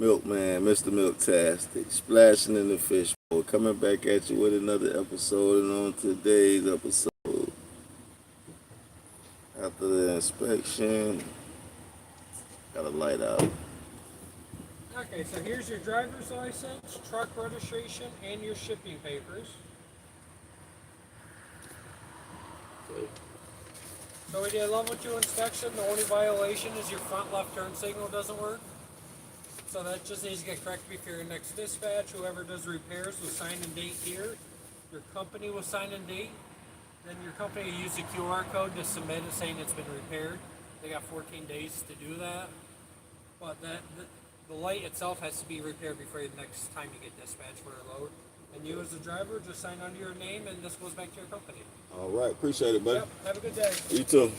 Milkman, Mr. Milktastic, splashing in the fishbowl, coming back at you with another episode. And on today's episode, after the inspection, got a light out. Okay, so here's your driver's license, truck registration, and your shipping papers. Okay. So we did a level 2 inspection. The only violation is your front left turn signal doesn't work. So that just needs to get corrected before your next dispatch. Whoever does repairs will sign and date here. Your company will sign and date. Then your company will use the QR code to submit it saying it's been repaired. They got 14 days to do that. But the light itself has to be repaired before the next time you get dispatched for a load. And you as the driver just sign under your name and this goes back to your company. All right, appreciate it, buddy. Yep, have a good day. You too.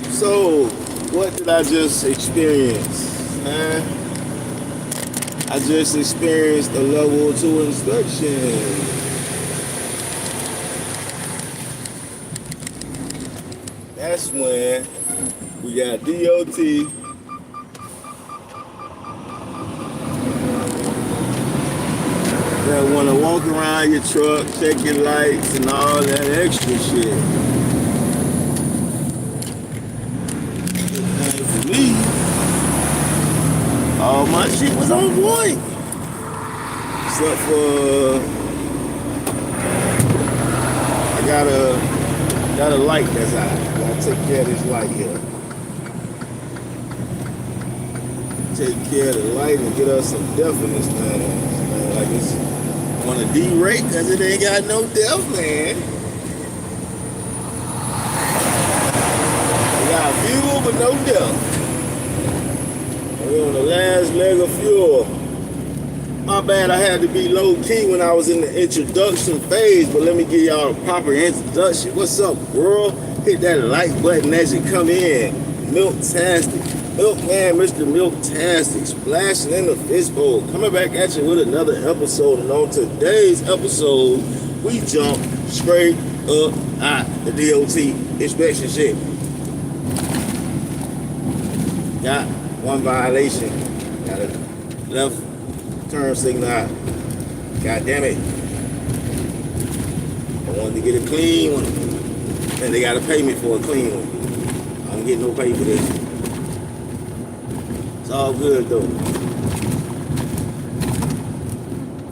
So, what did I just experience? I just experienced a level 2 inspection. That's when we got DOT that want to walk around your truck, check your lights and all that extra shit. Me, all my shit was on point. Except for I got a light that's out. I gotta take care of this light here. Take care of the light and get us some depth in this thing. Man, like it's wanna derate because it ain't got no depth, man. We got fuel but no depth. We're on the last leg of fuel. My bad, I had to be low key when I was in the introduction phase, but let me give y'all a proper introduction. What's up, world? Hit that like button as you come in. Milktastic. Milkman, Mr. Milktastic, splashing in the fishbowl. Coming back at you with another episode. And on today's episode, we jump straight up at the DOT inspection shit. Got one violation. Got a left turn signal out. God damn it. I wanted to get a clean one. And they gotta pay me for a clean one. I don't get no pay for this. It's all good though.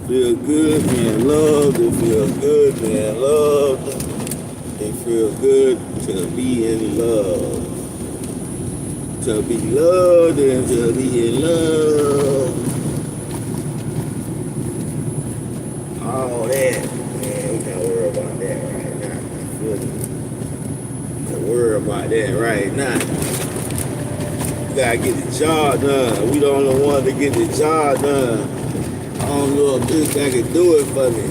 Feel good being loved. It feel good being loved. It feel good to be in love. To be loved and to be in love. All that, man, we can't worry about that right now. I feel it. Can't worry about that right now. We gotta get the job done. We the only one to get the job done. I don't know if this guy can do it for me.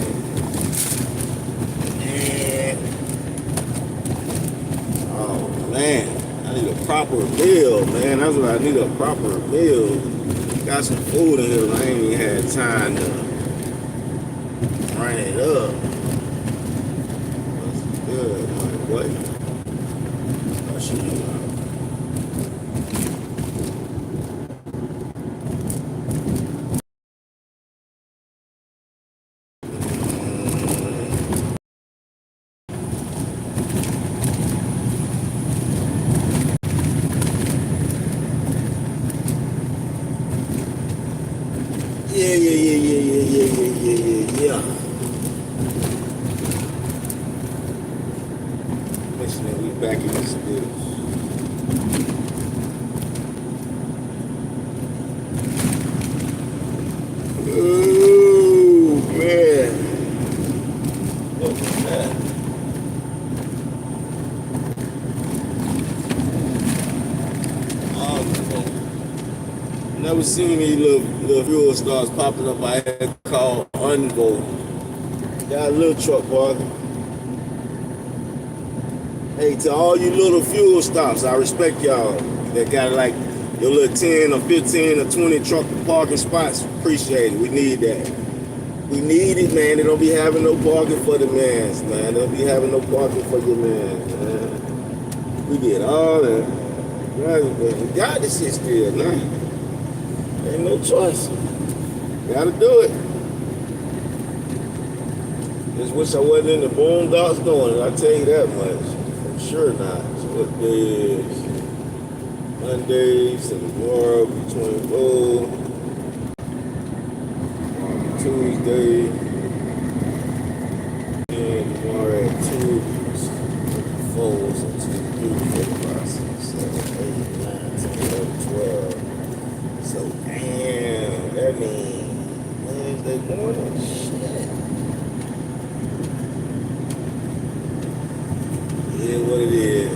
Man. Oh, man. I need a proper meal, man. That's what I need, a proper meal. Got some food in here, but I ain't even had time to run it up. That's good, like what? I should Yeah. Listen, we back in this bitch. Never seen these little fuel starts popping up. I had called Unvolt. Got a little truck parking. Hey, to all you little fuel stops, I respect y'all that got like your little 10 or 15 or 20 truck parking spots. Appreciate it. We need that. We need it, man. They don't be having no parking for the mans, man. They don't be having no parking for your man, man. We get all that. We got this shit still, man. Ain't no choice. Gotta do it. Just wish I wasn't in the boondocks doing it. I tell you that much. I'm sure not. So what days? Mondays and tomorrow between 4. Tuesday. And tomorrow at 2. 4. So 2, 3, 4, 5, 6, 7, 8, 9, 10, 11, 12. So damn, that means Wednesday morning. Shit. It is what it is.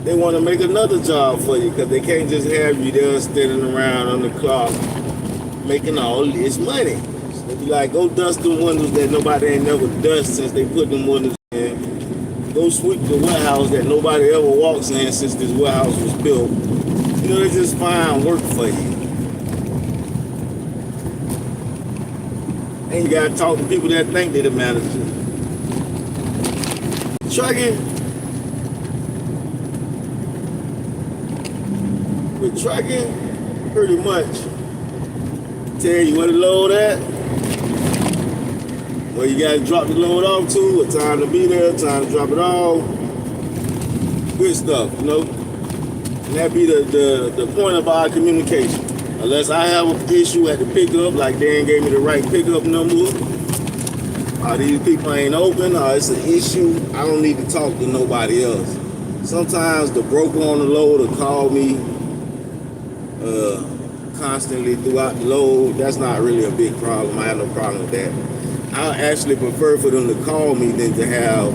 They want to make another job for you because they can't just have you there standing around on the clock making all this money. So they be like, go dust the windows that nobody ain't never dust since they put them windows in. Go sweep the warehouse that nobody ever walks in since this warehouse was built. You know, they just find work for you. And you got to talk to people that think they're the manager. Trucking. With trucking, pretty much tell you where to load at, where you gotta drop the load off to, what time to be there, time to drop it off. Good stuff, you know. And that be the point of our communication. Unless I have an issue at the pickup, like Dan gave me the right pickup number, or these people ain't open, or it's an issue, I don't need to talk to nobody else. Sometimes the broker on the load will call me constantly throughout the load. That's not really a big problem. I have no problem with that. I actually prefer for them to call me than to have,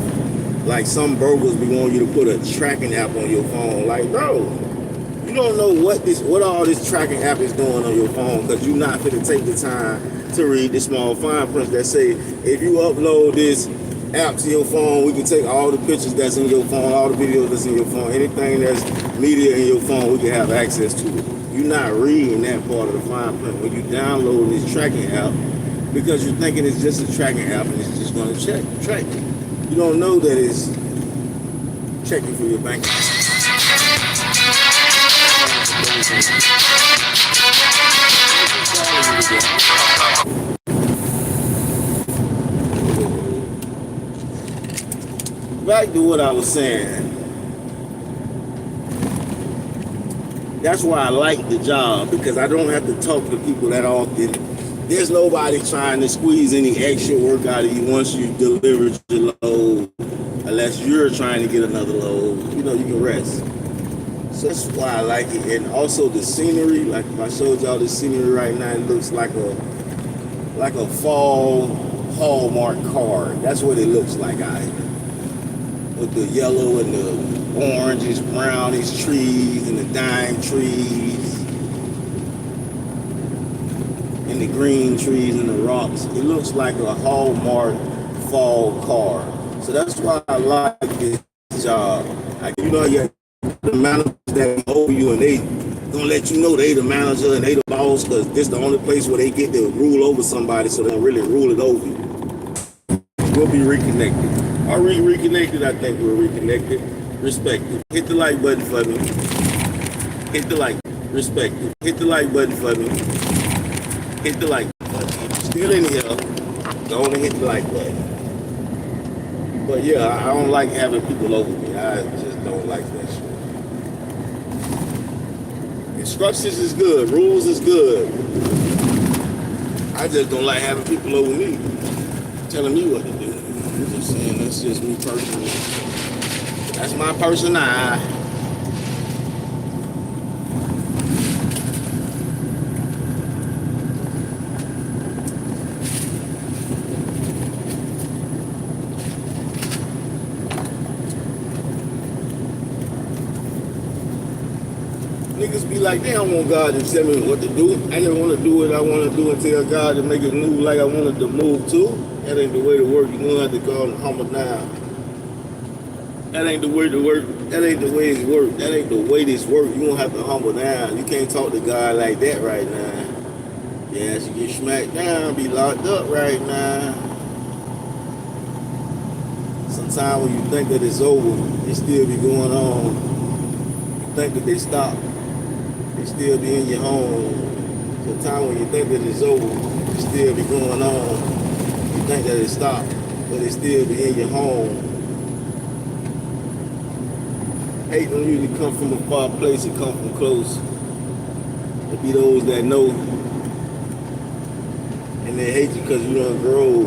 like some brokers be wanting you to put a tracking app on your phone. Like, bro, you don't know what all this tracking app is doing on your phone because you're not going to take the time to read the small fine print that say, if you upload this app to your phone, we can take all the pictures that's in your phone, all the videos that's in your phone, anything that's media in your phone, we can have access to it. You're not reading that part of the fine print when you download this tracking app because you're thinking it's just a tracking app and it's just going to track you. You don't know that it's checking for your bank. Back to what I was saying. That's why I like the job, because I don't have to talk to people that often. There's nobody trying to squeeze any extra work out of you once you deliver your load, unless you're trying to get another load. You know, you can rest. So that's why I like it. And also the scenery, like if I showed y'all the scenery right now, it looks like a fall Hallmark card. That's what it looks like out here. With the yellow and the oranges, brownish trees and the dime trees and the green trees and the rocks. It looks like a Hallmark fall card. So that's why I like this job. You know, you have the managers that over you and they gonna let you know they the manager and they the boss because this the only place where they get to rule over somebody, so they don't really rule it over you. We'll be reconnected. Are we reconnected? I think we're reconnected. Respected. Hit the like button for me. Hit the like. Respected. Hit the like button for me. hit the like button. If you're still in here, go on and hit the like button. But yeah, I don't like having people over me. I just don't like that shit. Instructions is good, rules is good. I just don't like having people over me telling me what to do. I'm just saying, that's just me personally. That's my personality. Niggas be like, they don't want God to tell me what to do. I just want to do what I want to do and tell God to make it move like I wanted to move too. That ain't the way to work. You're going to have to call him humble down. That ain't the way to work. That ain't the way it work. That ain't the way this work. You gonna have to humble down. You can't talk to God like that right now. Yes, you get smacked down, be locked up right now. Sometimes when you think that it's over, it still be going on. You think that they stop, it still be in your home. Sometimes when you think that it's over, it still be going on. You think that it stopped, but it still be in your home. Hate don't usually come from a far place, it come from close. It be those that know, and they hate you because you done grow.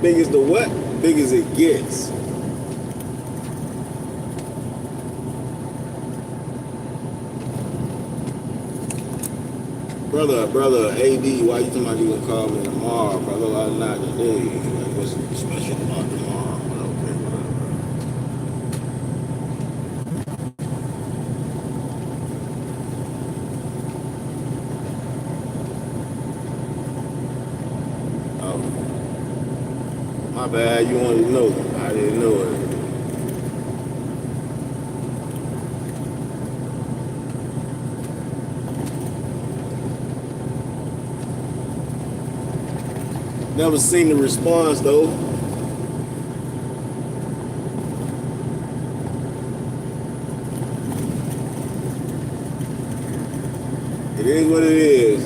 Big as the what? Big as it gets. Brother, AD, why you talking about you gonna call me tomorrow, brother? Why not today? Like, what's special about tomorrow? But okay, whatever. Oh, my bad. You wanted to know? I didn't know it. Never seen the response though. It is what it is.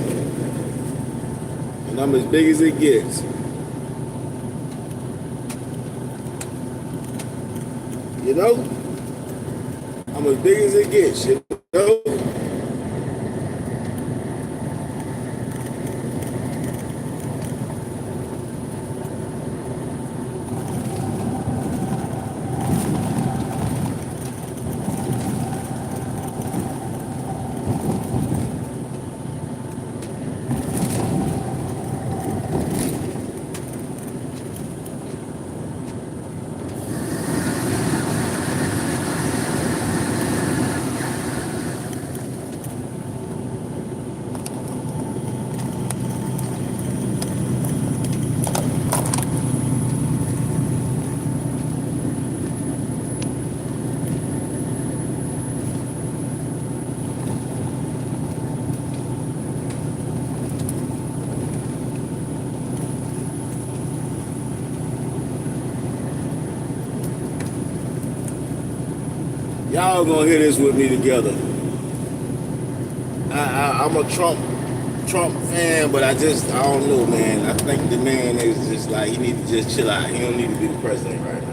And I'm as big as it gets. You know? I'm as big as it gets, you know? Y'all gonna hear this with me together. I'm a Trump fan, but I don't know, man. I think the man is just like, he need to just chill out. He don't need to be the president right now.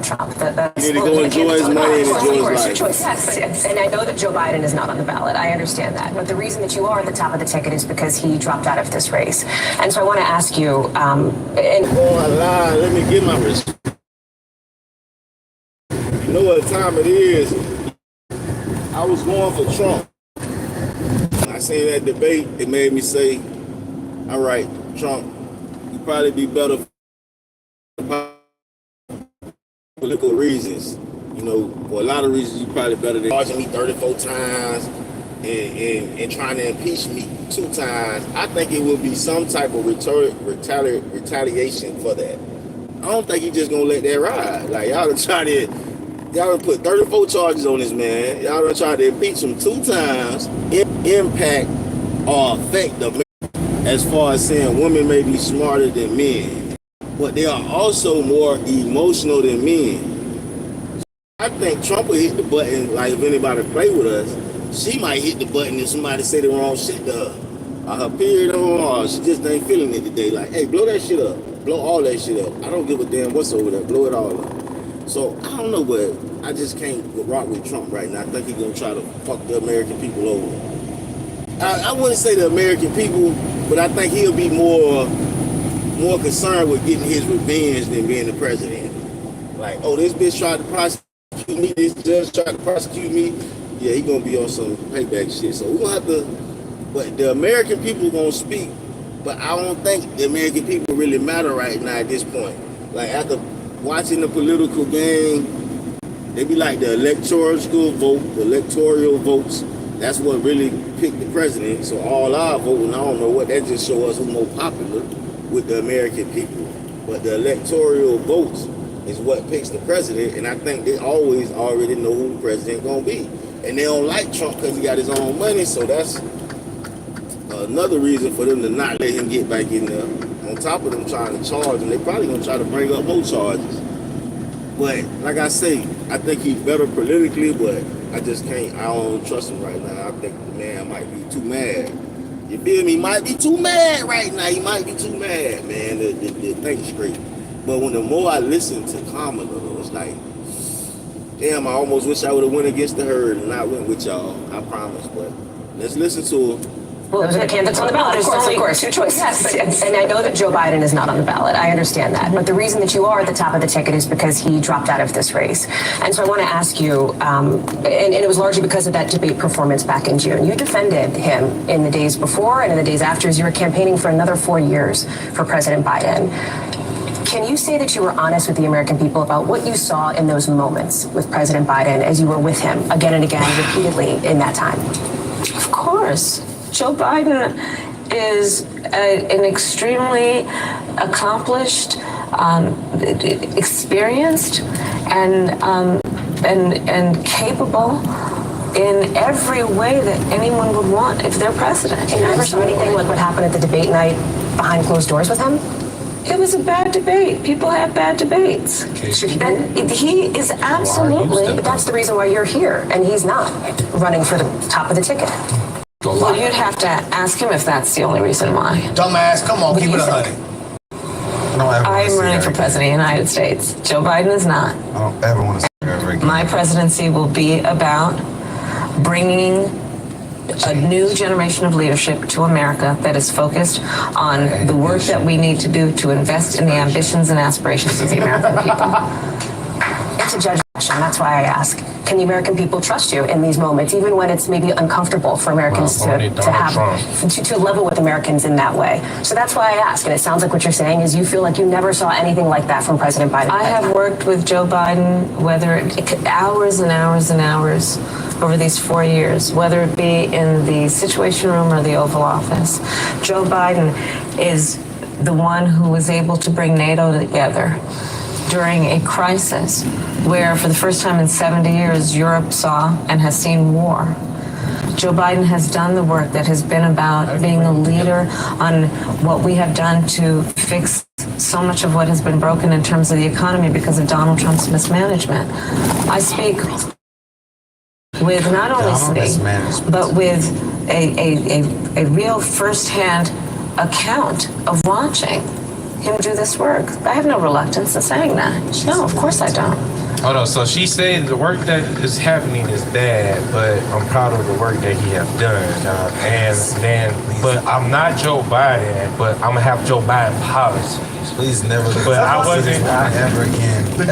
Trump. He need to go enjoy his money and enjoy his life. Yes, and I know that Joe Biden is not on the ballot. I understand that. But the reason that you are at the top of the ticket is because he dropped out of this race. And so I want to ask you, let me get my respect. You know what time it is? I was going for Trump. When I seen that debate, it made me say, all right, Trump, you'd probably be better for political reasons. You know, for a lot of reasons, you're probably better than charging me 34 times and trying to impeach me 2 times. I think it will be some type of retaliation for that. I don't think he's just gonna let that ride. Like, y'all done put 34 charges on this man. Y'all done tried to impeach him 2 times. Impact or affect the man, as far as saying women may be smarter than men. but they are also more emotional than men. I think Trump will hit the button, like if anybody play with us, she might hit the button if somebody say the wrong shit to her. Or her period on, or she just ain't feeling it today. Like, hey, blow that shit up. Blow all that shit up. I don't give a damn what's over there. Blow it all up. So, I don't know, but I just can't rock with Trump right now. I think he's going to try to fuck the American people over. I wouldn't say the American people, but I think he'll be more concerned with getting his revenge than being the president. Like, oh, this bitch tried to prosecute me, this judge tried to prosecute me. Yeah, he gonna be on some payback shit. So we're gonna have to, but the American people gonna speak, but I don't think the American people really matter right now at this point. Like after watching the political game, they be like the electoral votes, that's what really picked the president. So all our voting, I don't know what, that just show us who's more popular with the American people. But the electoral votes is what picks the president, and I think they always already know who the president gonna be. And they don't like Trump because he got his own money, so that's another reason for them to not let him get back in there. On top of them trying to charge him, they probably gonna try to bring up more charges. But like I say, I think he's better politically, but I just can't, I don't trust him right now. I think the man might be too mad. You feel me? He might be too mad right now. He might be too mad, man, to think straight. But when the more I listen to Kamala, it's like, damn, I almost wish I would have went against the herd and not went with y'all. I promise. But let's listen to her. Well, those are the candidates on the ballot. Of course. Two choices. Yes, and I know that Joe Biden is not on the ballot. I understand that. But the reason that you are at the top of the ticket is because he dropped out of this race. And so I want to ask you, and it was largely because of that debate performance back in June. You defended him in the days before and in the days after as you were campaigning for another 4 years for President Biden. Can you say that you were honest with the American people about what you saw in those moments with President Biden as you were with him again and again, repeatedly in that time? Of course. Joe Biden is an extremely accomplished, experienced, and capable in every way that anyone would want if they're president. And you never saw anything like what happened at the debate night behind closed doors with him? It was a bad debate. People have bad debates. And he is absolutely... But that's the reason why you're here, and he's not running for the top of the ticket. Well, you'd have to ask him if that's the only reason why. Dumbass, come on, keep it 100. I'm running for president of the United States. Joe Biden is not. I don't ever want to see her ever again. My presidency will be about bringing a new generation of leadership to America that is focused on the work that we need to do to invest in the ambitions and aspirations of the American people. It's a judgment question. That's why I ask. Can the American people trust you in these moments, even when it's maybe uncomfortable for Americans to level with Americans in that way? So that's why I ask. And it sounds like what you're saying is you feel like you never saw anything like that from President Biden. I have worked with Joe Biden, hours and hours and hours over these 4 years, whether it be in the Situation Room or the Oval Office. Joe Biden is the one who was able to bring NATO together during a crisis where, for the first time in 70 years, Europe saw and has seen war. Joe Biden has done the work that has been about being a leader on what we have done to fix so much of what has been broken in terms of the economy because of Donald Trump's mismanagement. I speak with not only but with a real firsthand account of watching him do this work. I have no reluctance in saying that. No, of course I don't. Hold on, so she's saying the work that is happening is bad, but I'm proud of the work that he has done. But I'm not Joe Biden, but I'm gonna have Joe Biden policies. Please never. But I wasn't ever again. The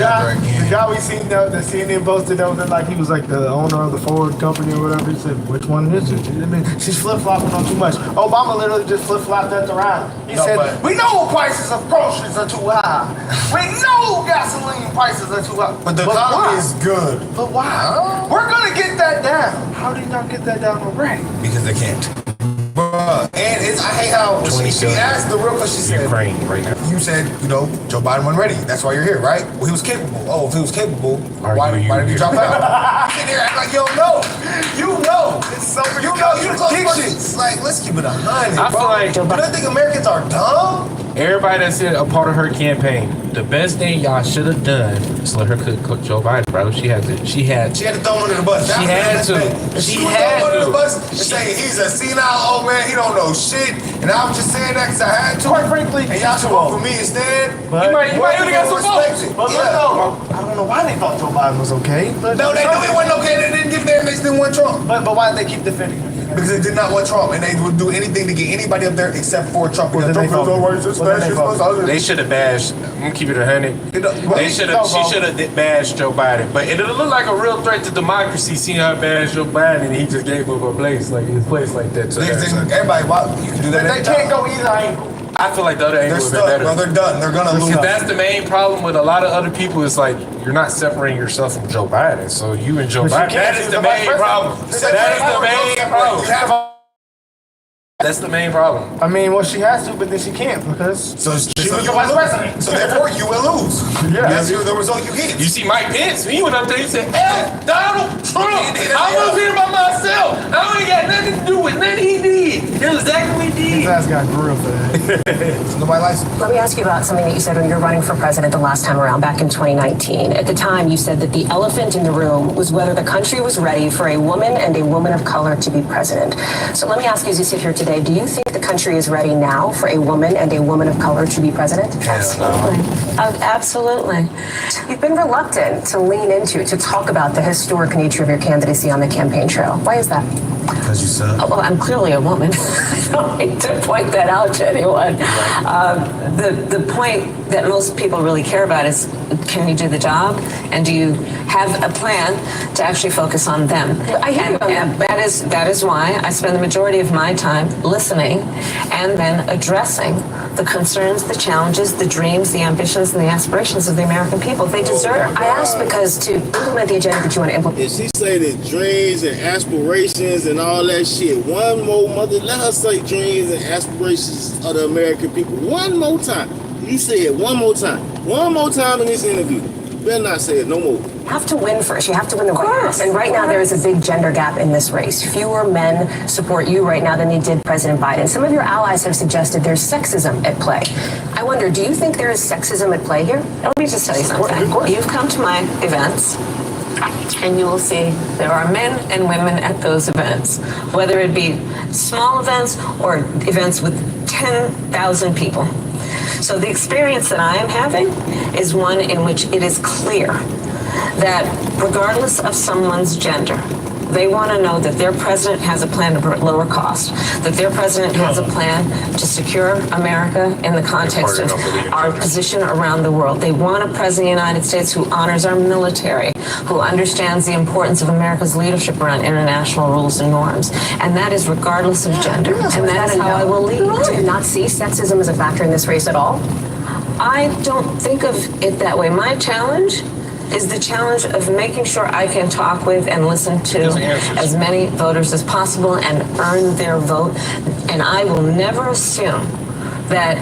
guy we seen that CNN posted that was like he was like the owner of the Ford company or whatever. He said, "Which one is it?" I mean, she's flip flopping on too much. Obama literally just flip flopped that around. He said, "We know prices of groceries are too high. We know gasoline prices are too high. But the economy is good. But why? We're gonna get that down. How do you not get that down already? Because they can't. Bruh, and I hate how she asked the real question. She said, Ukraine right now. You said, Joe Biden wasn't ready. That's why you're here, right? Well, he was capable. Oh, if he was capable, why did he drop out? You sit there acting like you don't know. You know. It's so You know. You the close person. Like, let's keep it 100, I bro. feel like You don't think Americans are dumb? everybody that's a part of her campaign, the best thing y'all should have done is let her cook Joe Biden, bro. She had to She had to throw him under the bus. She had to. She had to. Under the bus and say he's a senile old man. He don't know shit. And I was just saying that because I had to. Quite frankly, and y'all should vote for me instead. But you might only got some votes. But look, though, I don't know why they thought Joe Biden was okay. But No, they knew it wasn't okay. They didn't give their mix. Didn't want Trump. But why did they keep defending him? Because they did not want Trump, and they would do anything to get anybody up there except for Trump. Well, then Trump they voted. They should have bashed. I'm gonna keep it 100. They should have. She should have bashed Joe Biden. But it looked like a real threat to democracy seeing her bash Joe Biden, and he just gave up a place like his place like that. So everybody, you can do that. They can't go either angle. I feel like the other angle They're would be stuck, better. bro. They're done. They're gonna lose. Because that's the main problem with a lot of other people. Is like you're not separating yourself from Joe Biden. So you and Joe Biden. That is the main problem. That is the main problem. That's the main problem. I mean, well, she has to, but then she can't because so she's you the vice president. So therefore, you will lose. Yeah. That's the result you get. You see Mike Pence, he went up there and said, F Donald Trump. I was here by myself. I ain't got nothing to do with nothing he did. It was exactly what he did. His ass got grilled for that. Nobody likes it. Let me ask you about something that you said when you were running for president the last time around, back in 2019. At the time, you said that the elephant in the room was whether the country was ready for a woman and a woman of color to be president. So let me ask you, as you sit here today, do you think the country is ready now for a woman and a woman of color to be president? Absolutely. Absolutely. You've been reluctant to lean into, to talk about the historic nature of your candidacy on the campaign trail. Why is that? Because you suck. Well, I'm clearly a woman. I don't need to point that out to anyone. The point that most people really care about is, can you do the job? And do you have a plan to actually focus on them? I hear you on and that is why I spend the majority of my time listening and then addressing the concerns, the challenges, the dreams, the ambitions, and the aspirations of the American people. They deserve. I asked because to implement the agenda that you want to implement. And she say that dreams and aspirations and all that shit. One more mother, let her say dreams and aspirations of the American people. One more time. You say it one more time. One more time in this interview. You better not say it no more. You have to win first. You have to win the White House. And right now there is a big gender gap in this race. Fewer men support you right now than they did President Biden. Some of your allies have suggested there's sexism at play. I wonder, do you think there is sexism at play here? Let me just tell you something. You've come to my events, and you will see there are men and women at those events, whether it be small events or events with 10,000 people. So the experience that I am having is one in which it is clear that regardless of someone's gender, they want to know that their president has a plan to lower cost, that their president has a plan to secure America in the context of our position around the world. They want a president of the United States who honors our military, who understands the importance of America's leadership around international rules and norms. And that is regardless of gender. And that is how I will lead. Do you not see sexism as a factor in this race at all? I don't think of it that way. My challenge is the challenge of making sure I can talk with and listen to as many voters as possible and earn their vote. And I will never assume that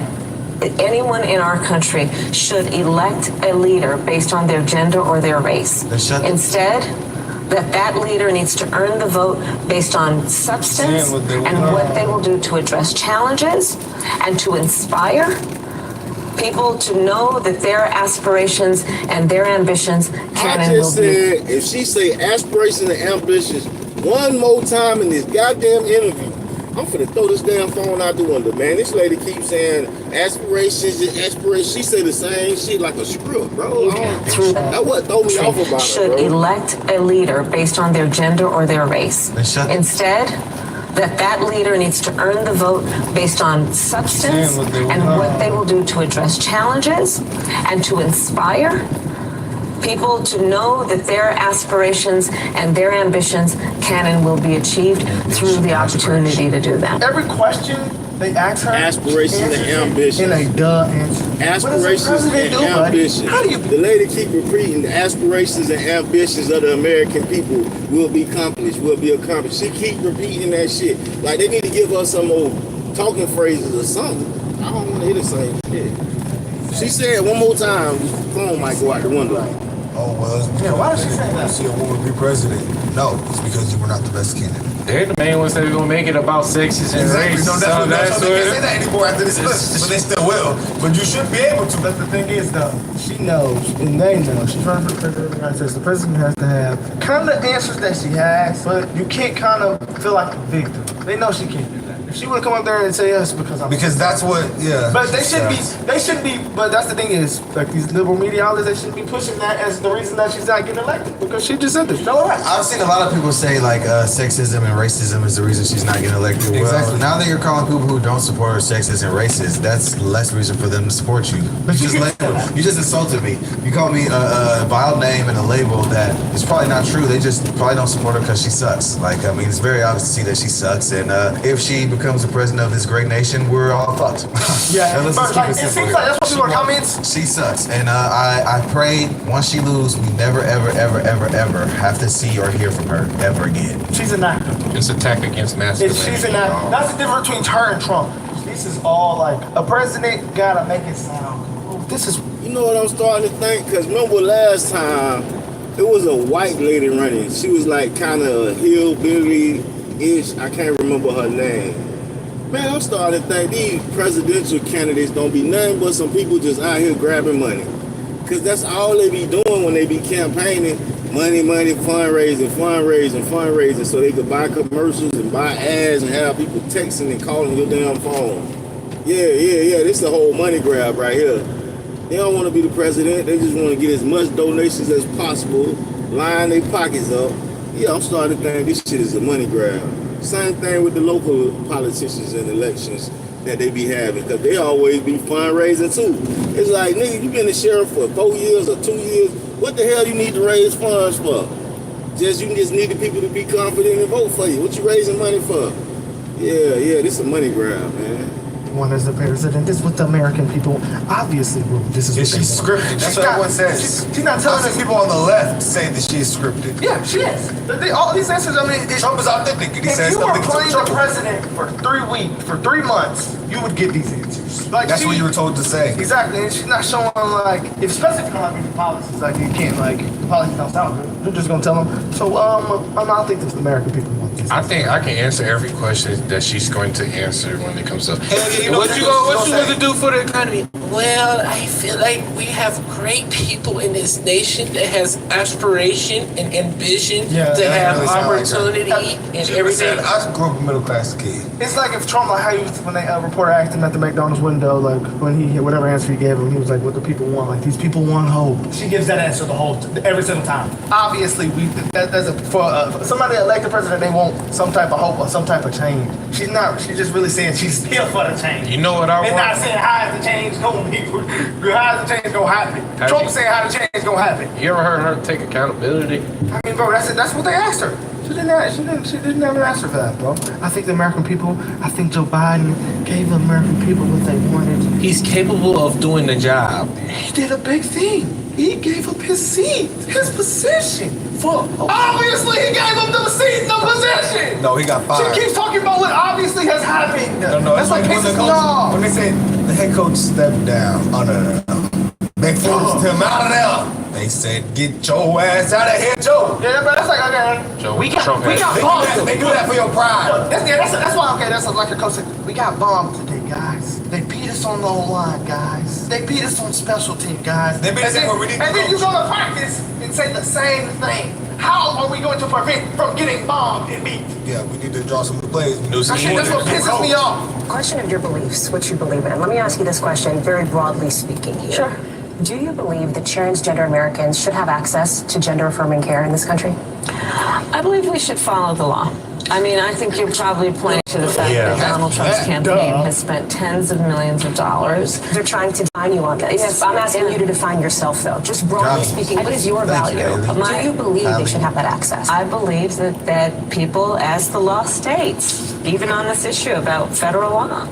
anyone in our country should elect a leader based on their gender or their race. Instead, that leader needs to earn the vote based on substance and what they will do to address challenges and to inspire people to know that their aspirations and their ambitions can and will be. If she say aspirations and ambitions one more time in this goddamn interview, I'm finna throw this damn phone out the window, man. This lady keeps saying aspirations and aspirations. She say the same shit like a script, bro. That what throw me off about should it, bro. elect a leader based on their gender or their race. Instead, that leader needs to earn the vote based on substance and what they will do to address challenges and to inspire people to know that their aspirations and their ambitions can and will be achieved through the opportunity to do that. Every question they ask her, aspirations and ambitions. In a duh answer. Aspirations and ambitions. How do you? The lady keep repeating the aspirations and ambitions of the American people will be accomplished, will be accomplished. She keep repeating that shit. Like they need to give us some old talking phrases or something. I don't want to hear the same shit. She said one more time, the phone might go out the window. Oh, well, it's because why does she say that? see a woman be president. No, it's because you were not the best candidate. They're the main ones that are gonna make it about sexes and race. No, So that's they what- can't say that anymore after this clip, but they still will. But you should be able to. But the thing is, though, she knows, and they know, she's running for president of the United States. The president has to have kind of answers that she has, but you can't kind of feel like a victim. They know she can't do that. If she would come up there and say yes because I'm Because that's what, yeah. But they shouldn't be, but that's the thing is, like these liberal media outlets, they shouldn't be pushing that as the reason that she's not getting elected, because she just said this. Tell her right. I've seen a lot of people say like sexism and racism is the reason she's not getting elected. Well, Exactly. now that you're calling people who don't support her sexist and racist, that's less reason for them to support you. You just insulted me. You called me a vile name and a label that is probably not true. They just probably don't support her because she sucks. Like, I mean, it's very obvious to see that she sucks. And if she becomes the president of this great nation, we're all fucked. Yeah, Let's just but, keep like, it it simple seems here. like that's what people are comments. She sucks, and I pray once she loses, we never, ever, ever, ever, ever have to see or hear from her ever again. She's an actor. It's attack against masculinity. She's an actor. That's the difference between her and Trump. This is all like a president gotta make it sound. Oh, this is. You know what I'm starting to think? Because remember last time, it was a white lady running. She was like kind of hillbilly-ish. I can't remember her name. Man, I'm starting to think these presidential candidates don't be nothing but some people just out here grabbing money. Because that's all they be doing when they be campaigning. Money, fundraising, so they could buy commercials and buy ads and have people texting and calling your damn phone. Yeah, this is the whole money grab right here. They don't want to be the president. They just want to get as much donations as possible, line their pockets up. Yeah, I'm starting to think this shit is a money grab. Same thing with the local politicians and elections that they be having, because they always be fundraising too. It's like, nigga, you been the sheriff for 4 years or 2 years. What the hell you need to raise funds for? You just need the people to be confident and vote for you. What you raising money for? Yeah, this is a money grab, man. One as the president. This is what the American people obviously will. This is Yeah, what they she's want. scripted. That's what everyone says. She's not telling I've us. seen people on the left say that she is scripted. Yeah, she is. All these answers. I mean, Trump is authentic. And he if says you were nothing to playing the Trump. president for 3 weeks, for 3 months, you would get these answers. Like That's what you were told to say. Exactly, and she's not showing like, especially if you're not reading policies, like you can't like the policies don't sound good. You're just gonna tell them. So I don't think the American people want this. I think I can answer every question that she's going to answer when it comes up. you know, What you going to do for the economy? Well, I feel like we have great people in this nation that has aspiration and ambition Yeah, to that have really sound like her. opportunity and everything. I grew up a middle class kid. It's like if Trump, like how you when they reporter asked him at the McDonald's window, like when he whatever answer he gave him, he was like, "What do people want? Like these people want hope." She gives that answer every single time. Obviously, for somebody elected president, they want some type of hope or some type of change. She's not. She's just really saying she's here for the change. You know what I They're want? not saying how is the change going to be. How is the change going to happen? Have Trump you- saying how the change is going to happen. You ever heard her take accountability? I mean, bro, that's what they asked her. She didn't ever ask her for that, bro. I think the American people, I think Joe Biden gave the American people what they wanted. He's capable of doing the job. He did a big thing. He gave up his seat, his position. Obviously, he gave up the seat, the position. No, he got fired. She keeps talking about what obviously has happened. No, That's like when the pisses me coach, off. when they say the head coach stepped down. Oh, no. They forced him out of there. They said, get your ass out of here, Joe. Yeah, but that's like, okay, Joe, we got Trump has- bombed. They do that for your pride. That's why, okay, that's like a coach said, we got bombed today, guys. They beat us on the O-line, guys. They beat us on special team, guys. They beat us where we need to And then go. you're going to practice and say the same thing. How are we going to prevent from getting bombed and beat? Yeah, we need to draw some of the plays. That's what pisses me off. Question of your beliefs, what you believe in. Let me ask you this question, very broadly speaking here. Sure. Do you believe that transgender Americans should have access to gender-affirming care in this country? I believe we should follow the law. I mean, I think you're probably pointing to the fact that Donald Trump's campaign has spent tens of millions of dollars. They're trying to define you on this. Yes, I'm asking yeah. you to define yourself, though. Just broadly speaking, what is your Thank you, value? Haley. Do you believe they should have that access? I believe that people, as the law states, even on this issue about federal law,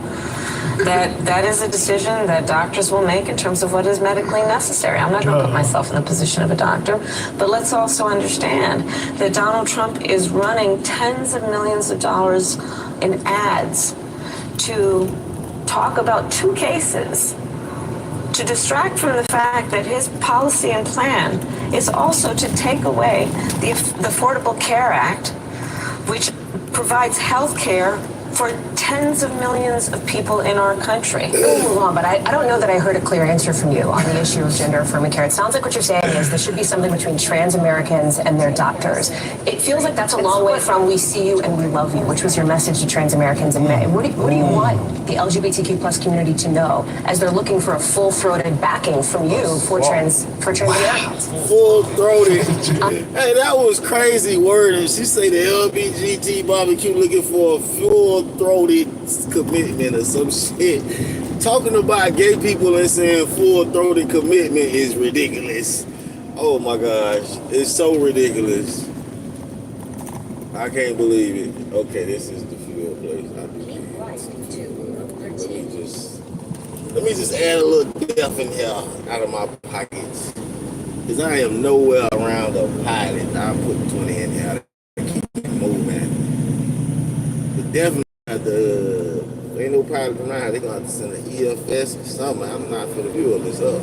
that is a decision that doctors will make in terms of what is medically necessary. I'm not going to put myself in the position of a doctor, but let's also understand that Donald Trump is running tens of millions of dollars in ads to talk about 2 cases to distract from the fact that his policy and plan is also to take away the Affordable Care Act, which provides health care for tens of millions of people in our country. We'll move on, but I don't know that I heard a clear answer from you on the issue of gender affirming care. It sounds like what you're saying is there should be something between trans Americans and their doctors. It feels like that's a long way from "we see you and we love you," which was your message to trans Americans in May. What do you want the LGBTQ plus community to know as they're looking for a full-throated backing from you for trans Americans? Full-throated. Hey, that was crazy wording. She say the LBGT barbecue looking for a full-throated commitment or some shit. Talking about gay people and saying full-throated commitment is ridiculous. Oh my gosh, it's so ridiculous. I can't believe it. Okay, this is the fuel place. Let me just add a little death in here out of my pockets. Because I am nowhere around a pilot. I'll put 20 in here to keep it moving. But definitely, ain't no pilot around. They're going to have to send an EFS or something. I'm not for the view of this up.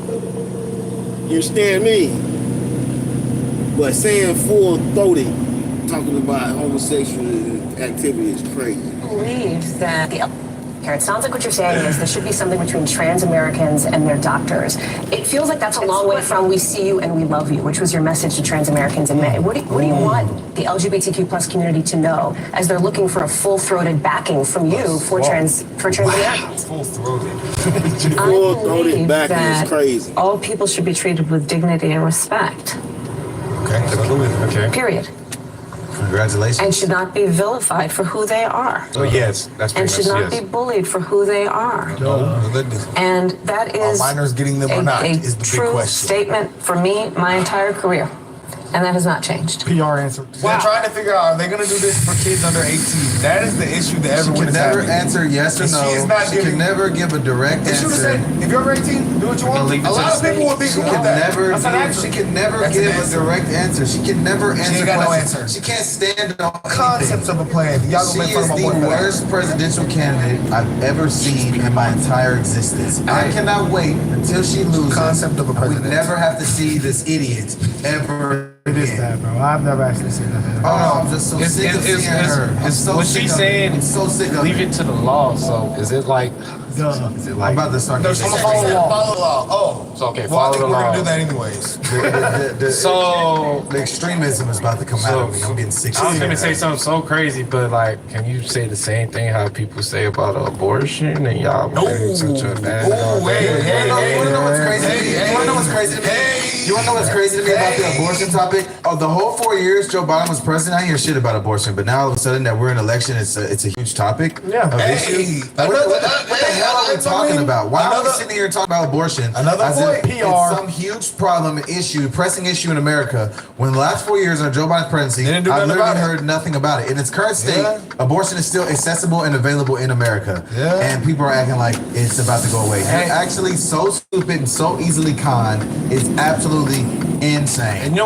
You understand me? But saying full-throated, talking about homosexual activity is crazy. I believe that it sounds like what you're saying is there should be something between trans Americans and their doctors. It feels like that's a long way from "we see you and we love you," which was your message to trans Americans in May. What do you want the LGBTQ plus community to know as they're looking for a full-throated backing from you for trans Americans? Full-throated. Full-throated backing is crazy. All people should be treated with dignity and respect. Okay. Okay. Period. Congratulations. And should not be vilified for who they are. So yes, that's And pretty should much not yes. be bullied for who they are. And that Are is minors getting them or not is the big true question. statement for me my entire career. And that has not changed. PR answer. They're trying to figure out, are they going to do this for kids under 18? That is the issue that She everyone can is never having. answer yes or And no. she is not She can giving- never give a direct They should have answer. said, if you're over 18, do what you want. leave it A to lot the of people would be She good can with that. never That's an give, answer. she can never That's an give a answer. direct answer. She can never answer ain't got no questions. answer. She can't stand on Concepts of a plan. Y'all She gonna make fun is of my the boy for that. worst presidential candidate I've ever seen in my entire existence. I cannot wait until she loses. Concept of a and we president. never have to see this idiot ever It is again. that, bro. I've never actually seen nothing. Oh, no, I'm just so It's- sick of it's- seeing it's- her. I'm it's so what sick she's of it. saying. I'm so sick of Leave it. it to the law. So is it like? Duh. Is it I'm like? about to start There's getting some follow the law. Follow the law. Oh. So, okay, Well, I follow think the we're law. going to do that anyways. So the extremism is about to come out of me. I'm getting sick of I was seeing gonna her. say something so crazy, but like, can you say the same thing how people say about abortion and y'all been such a bad? You wanna know what's crazy? You wanna know what's crazy to me? You wanna know what's crazy to me about the abortion topic? Oh, the whole 4 years Joe Biden was president, I hear shit about abortion, but now all of a sudden that we're in election, it's a huge topic of issue. Like, what the hell are we talking about? Why are we sitting here talking about abortion as if it's some huge problem, issue, pressing issue in America, when the last 4 years under Joe Biden's presidency, They didn't do I've nothing literally about it. heard nothing about it. In its current state, abortion is still accessible and available in America. And people are acting like it's about to go away. You're actually so stupid and so easily conned. It's absolutely insane. And you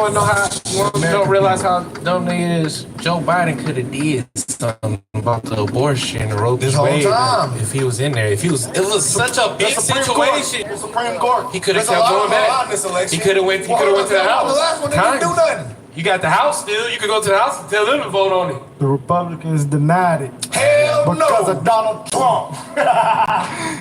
don't realize how dumb they is. Joe Biden could have did something about the abortion or Roe v. This whole Wade time. if he was in there. It was such a big situation. The Supreme Court. He could have There's a kept lot going of law back. in this election. He could have went to the House. The last one didn't do nothing. You got the House still. You could go to the House and tell them to vote on it. The Republicans denied it. Hell Because no. of Donald Trump.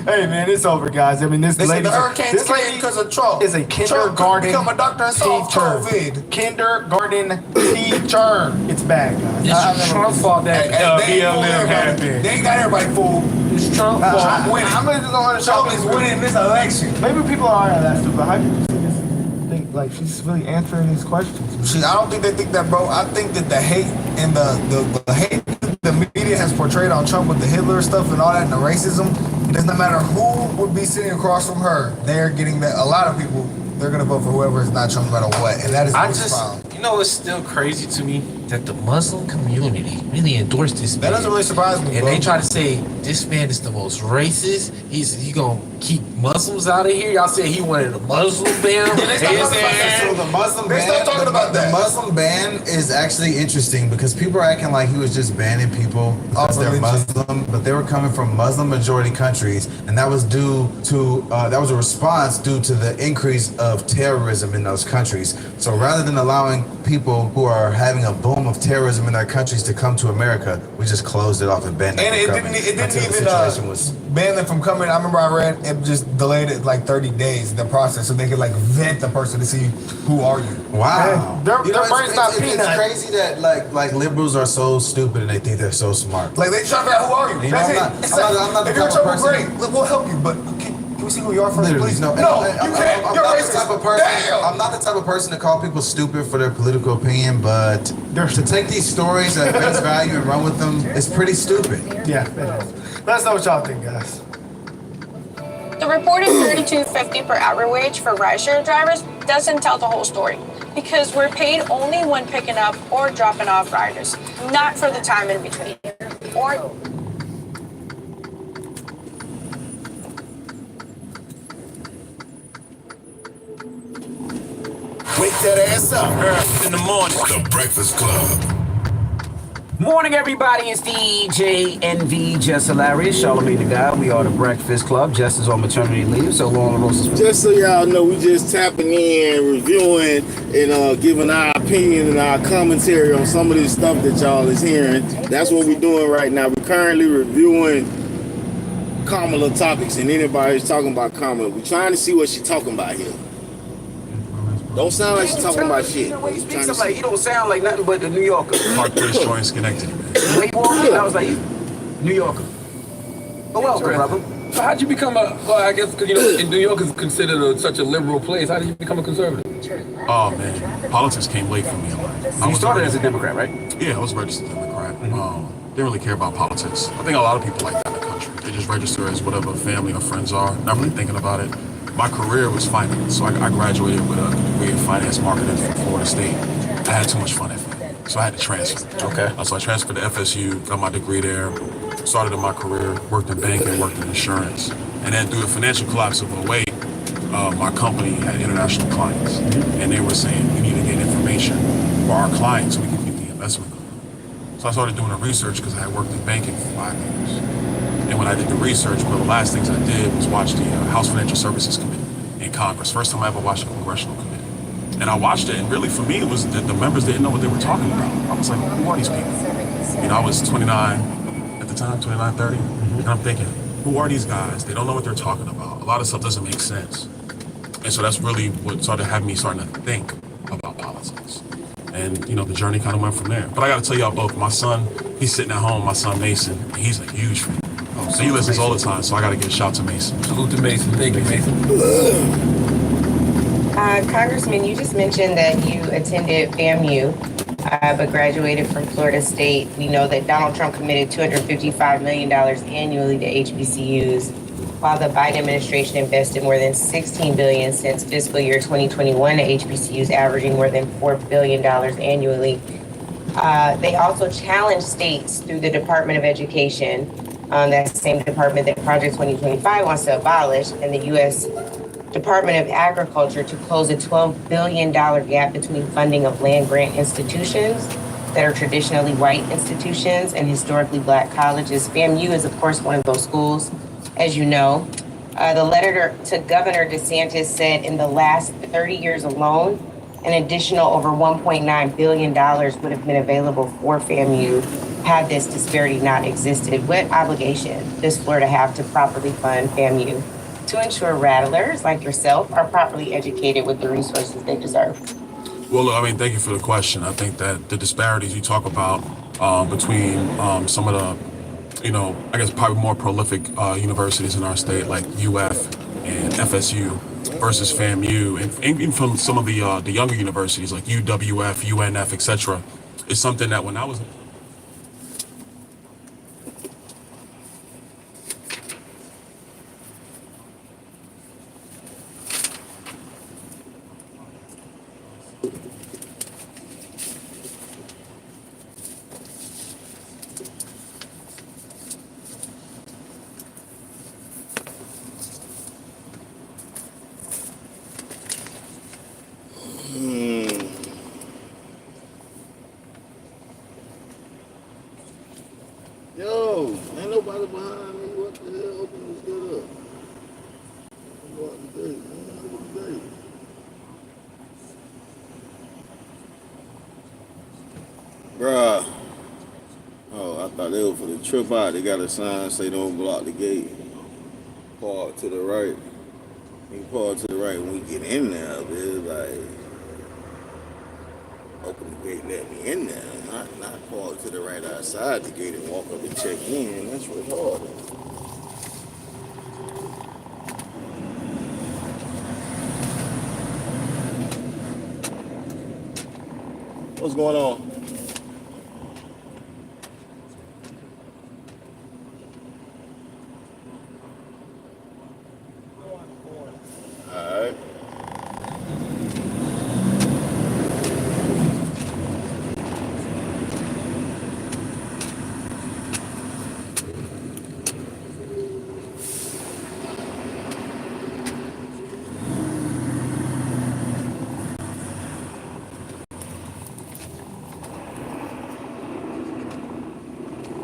Hey man, it's over, guys. I mean, this They said lady, the hurricanes came because of Trump. is a kindergarten Trump could become a doctor and solve teacher. COVID. Kindergarten teacher. It's bad, guys. It's Trump's fault that They ain't fooled BLM everybody. happened. They ain't got everybody fooled. It's Trump's Trump fault. winning. I'm just don't understand. Trump is winning this election. Maybe people are that stupid. How do you think like she's really answering these questions? I don't think they think that, bro. I think that the hate and the hate the media has portrayed on Trump with the Hitler stuff and all that and the racism, it doesn't matter who would be sitting across from her. They're getting that. A lot of people, they're going to vote for whoever is not Trump no matter what. And that is I what's just, found. you know, it's still crazy to me that the Muslim community really endorsed this man. That doesn't really surprise me, And bro. they try to say this man is the most racist. He gonna keep Muslims out of here. Y'all said he wanted a Muslim ban. So the Muslim They ban, start talking about that. the Muslim ban is actually interesting because people are acting like he was just banning people because they're Muslim, but they were coming from Muslim majority countries, and that was due to that was a response due to the increase of terrorism in those countries. So rather than allowing people who are having a boom of terrorism in their countries to come to America, we just closed it off and banned them And from it coming didn't until the even situation was. ban them from coming. I remember I read it just delayed it like 30 days, the process, so they could like vet the person to see who are you. Wow. Their You know, brain's not it's peanut. crazy that like liberals are so stupid and they think they're so smart. Like they try to figure out who are you. You know, That's I'm it. not the If you're in type of trouble, person- great. Look, we'll help you, but can we see who you are first, Literally, please? no. You I'm can't. You're not racist. the type of person. Damn. I'm not the type of person to call people stupid for their political opinion, but to take these stories at face value and run with them is pretty stupid. Yeah, it is. Let us know what y'all think, guys. The reported $32.50 per hour wage for rideshare drivers doesn't tell the whole story because we're paid only when picking up or dropping off riders, not for the time in between. Or Wake that ass up. In the morning. The Breakfast Club. Morning, everybody. It's DJ NV Jess Hilarious, Charlamagne the God. We are the Breakfast Club. Jess is on maternity leave, so long roses. Just so y'all know, we just tapping in, reviewing, and giving our opinion and our commentary on some of this stuff that y'all is hearing. That's what we're doing right now. We're currently reviewing Kamala topics, and anybody's talking about Kamala. We're trying to see what she's talking about here. Don't sound like she's talking about shit. The way he speaks, I'm like, he don't sound like nothing but the New Yorker. Park Place Joint Schenectady. The way he walked in, I was like, New Yorker. Oh, welcome, brother. So how'd you become a, well, I guess, because, you know, in New York is considered such a liberal place. How did you become a conservative? Oh, man. Politics came late for me in life. So you started as a Democrat, right? Yeah, I was a registered Democrat. Didn't really care about politics. I think a lot of people like that in the country. They just register as whatever family or friends are, not really thinking about it. My career was finance, so I graduated with a degree in finance marketing from Florida State. I had too much fun at FAM, so I had to transfer. Okay. So I transferred to FSU, got my degree there, started in my career, worked in banking, worked in insurance. And then through the financial collapse of 2008, my company had international clients. And they were saying, we need to get information for our clients so we can get the investment. So I started doing the research because I had worked in banking for 5 years. And when I did the research, one of the last things I did was watch the House Financial Services Committee in Congress. First time I ever watched a congressional committee. And I watched it, and really for me, it was that the members didn't know what they were talking about. I was like, who are these people? You know, I was 29 at the time, 29, 30. And I'm thinking, who are these guys? They don't know what they're talking about. A lot of stuff doesn't make sense. And so that's really what started having me starting to think about politics. And, you know, the journey kind of went from there. But I got to tell y'all both, my son, he's sitting at home, my son Mason, he's a huge fan. So he listens all the time, so I got to give a shout to Mason. Salute to Mason. Thank you, Mason. Congressman, you just mentioned that you attended FAMU, but graduated from Florida State. We know that Donald Trump committed $255 million annually to HBCUs, while the Biden administration invested more than $16 billion since fiscal year 2021 to HBCUs, averaging more than $4 billion annually. They also challenged states through the Department of Education, that same department that Project 2025 wants to abolish, and the U.S. Department of Agriculture to close a $12 billion gap between funding of land-grant institutions that are traditionally white institutions and historically black colleges. FAMU is, of course, one of those schools, as you know. The letter to Governor DeSantis said in the last 30 years alone, an additional over $1.9 billion would have been available for FAMU had this disparity not existed. What obligation does Florida have to properly fund FAMU to ensure rattlers like yourself are properly educated with the resources they deserve? Well, look, I mean, thank you for the question. I think that the disparities you talk about between some of the, you know, I guess probably more prolific universities in our state, like UF and FSU, versus FAMU, and even from some of the younger universities like UWF, UNF, etc., is something that when I was Bruh. Oh, I thought they were for the trip out. They got a sign say don't block the gate. Park to the right. You park to the right when we get in there. It's like, open the gate, let me in there. Not park to the right outside the gate and walk up and check in. That's retarded. What's going on? Alright.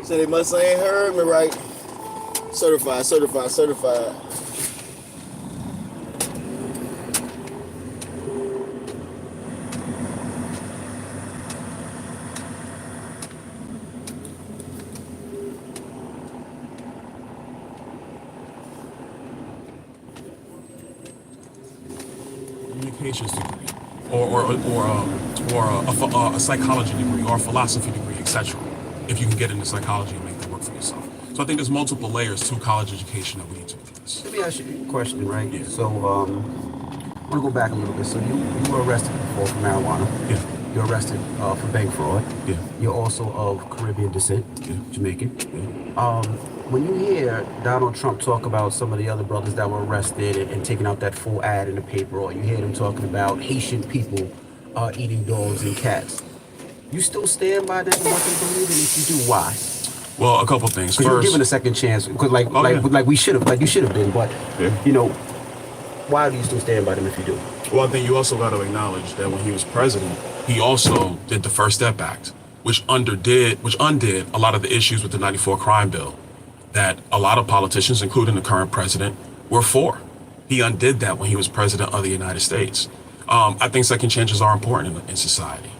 So they must ain't heard me right. Certified. Communications degree, or a psychology degree, or a philosophy degree, etc. If you can get into psychology and make that work for yourself. So I think there's multiple layers to college education that we need to address. Let me ask you a question, right? Yeah. So, I want to go back a little bit. So you were arrested before for marijuana. Yeah. You're arrested for bank fraud. Yeah. You're also of Caribbean descent. Yeah. Jamaican. Yeah. When you hear Donald Trump talk about some of the other brothers that were arrested and taking out that full ad in the paper, or you hear them talking about Haitian people eating dogs and cats, you still stand by that and what they believe, and if you do, why? Well, a couple things. Because you're First, given a second chance, because like we should have, like you should have been, but you know, why do you still stand by them if you do? Well, I think you also got to acknowledge that when he was president, he also did the First Step Act, which undid a lot of the issues with the '94 crime bill that a lot of politicians, including the current president, were for. He undid that when he was president of the United States. I think second chances are important in society.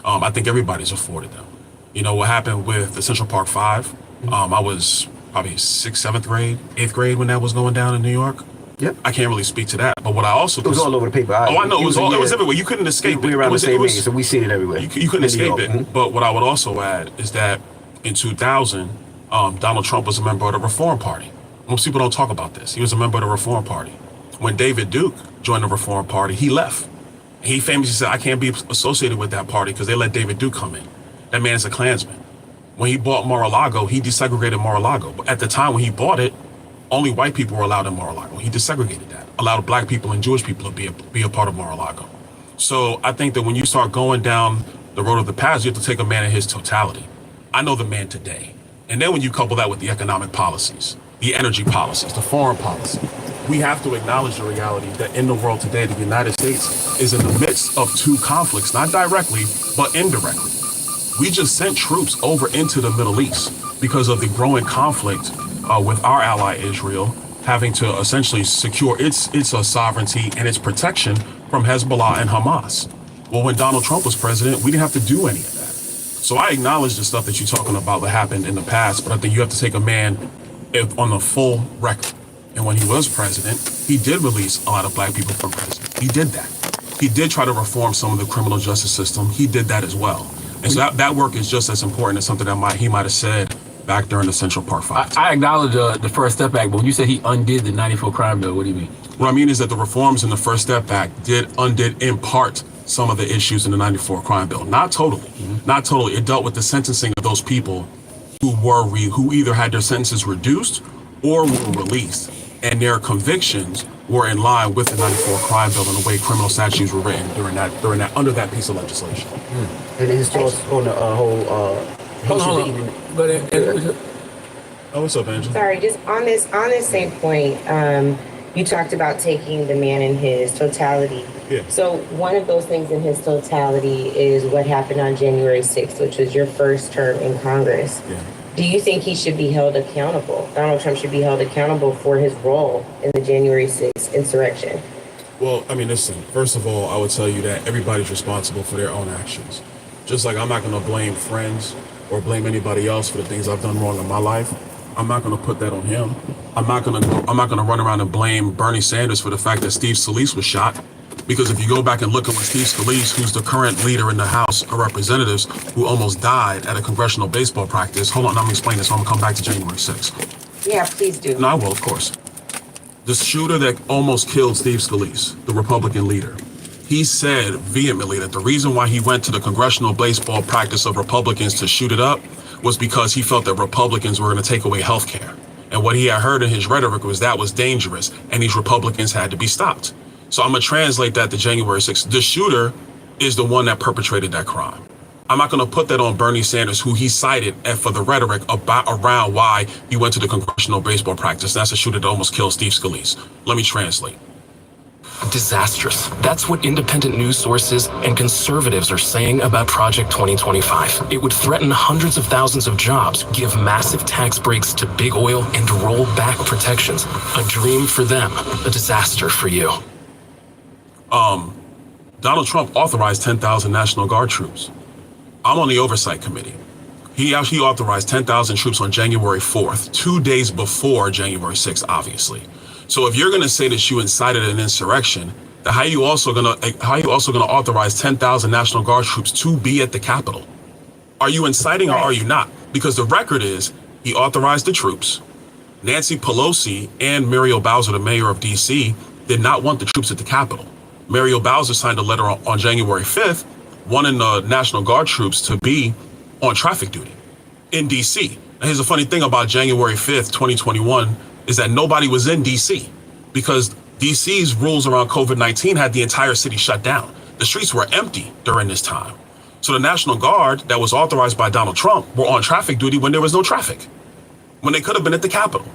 I think everybody's afforded them. You know, what happened with the Central Park 5, I was probably 6th, 7th grade, 8th grade when that was going down in New York. Yep. I can't really speak to that, but what I also... It was all over the paper. I know, it was everywhere. You couldn't escape it. We were around the same age, so we seen it everywhere. You couldn't escape it. But what I would also add is that in 2000, Donald Trump was a member of the Reform Party. Most people don't talk about this. He was a member of the Reform Party. When David Duke joined the Reform Party, he left. He famously said, I can't be associated with that party because they let David Duke come in. That man's a Klansman. When he bought Mar-a-Lago, he desegregated Mar-a-Lago. But at the time when he bought it, only white people were allowed in Mar-a-Lago. He desegregated that, allowed black people and Jewish people to be a part of Mar-a-Lago. So I think that when you start going down the road of the past, you have to take a man in his totality. I know the man today. And then when you couple that with the economic policies, the energy policies, the foreign policy, we have to acknowledge the reality that in the world today, the United States is in the midst of two conflicts, not directly, but indirectly. We just sent troops over into the Middle East because of the growing conflict with our ally Israel, having to essentially secure its sovereignty and its protection from Hezbollah and Hamas. Well, when Donald Trump was president, we didn't have to do any of that. So I acknowledge the stuff that you're talking about that happened in the past, but I think you have to take a man on the full record. And when he was president, he did release a lot of black people from prison. He did that. He did try to reform some of the criminal justice system. He did that as well. And so that work is just as important as something that he might have said back during the Central Park 5. I acknowledge the First Step Act, but when you say he undid the '94 crime bill, what do you mean? What I mean is that the reforms in the First Step Act undid in part some of the issues in the '94 crime bill. Not totally. Not totally. It dealt with the sentencing of those people who either had their sentences reduced or were released, and their convictions were in line with the '94 crime bill and the way criminal statutes were written under that piece of legislation. And his thoughts on the whole. Hold on. Oh, what's up, Angela? Sorry, just on this same point, you talked about taking the man in his totality. Yeah. So one of those things in his totality is what happened on January 6th, which was your first term in Congress. Yeah. Do you think he should be held accountable? Donald Trump should be held accountable for his role in the January 6th insurrection? Well, I mean, listen, first of all, I would tell you that everybody's responsible for their own actions. Just like I'm not gonna blame friends or blame anybody else for the things I've done wrong in my life. I'm not gonna put that on him. I'm not gonna run around and blame Bernie Sanders for the fact that Steve Scalise was shot. Because if you go back and look at when Steve Scalise, who's the current leader in the House of Representatives, who almost died at a congressional baseball practice. Hold on, I'm gonna explain this. I'm gonna come back to January 6th. Yeah, please do. No, I will, of course. The shooter that almost killed Steve Scalise, the Republican leader, he said vehemently that the reason why he went to the congressional baseball practice of Republicans to shoot it up was because he felt that Republicans were going to take away health care. And what he had heard in his rhetoric was that was dangerous and these Republicans had to be stopped. So I'm going to translate that to January 6th. The shooter is the one that perpetrated that crime. I'm not going to put that on Bernie Sanders, who he cited for the rhetoric around why he went to the congressional baseball practice. That's the shooter that almost killed Steve Scalise. Let me translate. Disastrous. That's what independent news sources and conservatives are saying about Project 2025. It would threaten hundreds of thousands of jobs, give massive tax breaks to big oil, and roll back protections. A dream for them, a disaster for you. Donald Trump authorized 10,000 National Guard troops. I'm on the oversight committee. He actually authorized 10,000 troops on January 4th, 2 days before January 6th, obviously. So if you're going to say that you incited an insurrection, then how are you also going to authorize 10,000 National Guard troops to be at the Capitol? Are you inciting or are you not? Because the record is he authorized the troops. Nancy Pelosi and Muriel Bowser, the mayor of D.C., did not want the troops at the Capitol. Muriel Bowser signed a letter on January 5th wanting the National Guard troops to be on traffic duty in D.C. Now, here's the funny thing about January 5th, 2021, is that nobody was in D.C. because D.C.'s rules around COVID-19 had the entire city shut down. The streets were empty during this time. So the National Guard that was authorized by Donald Trump were on traffic duty when there was no traffic, when they could have been at the Capitol.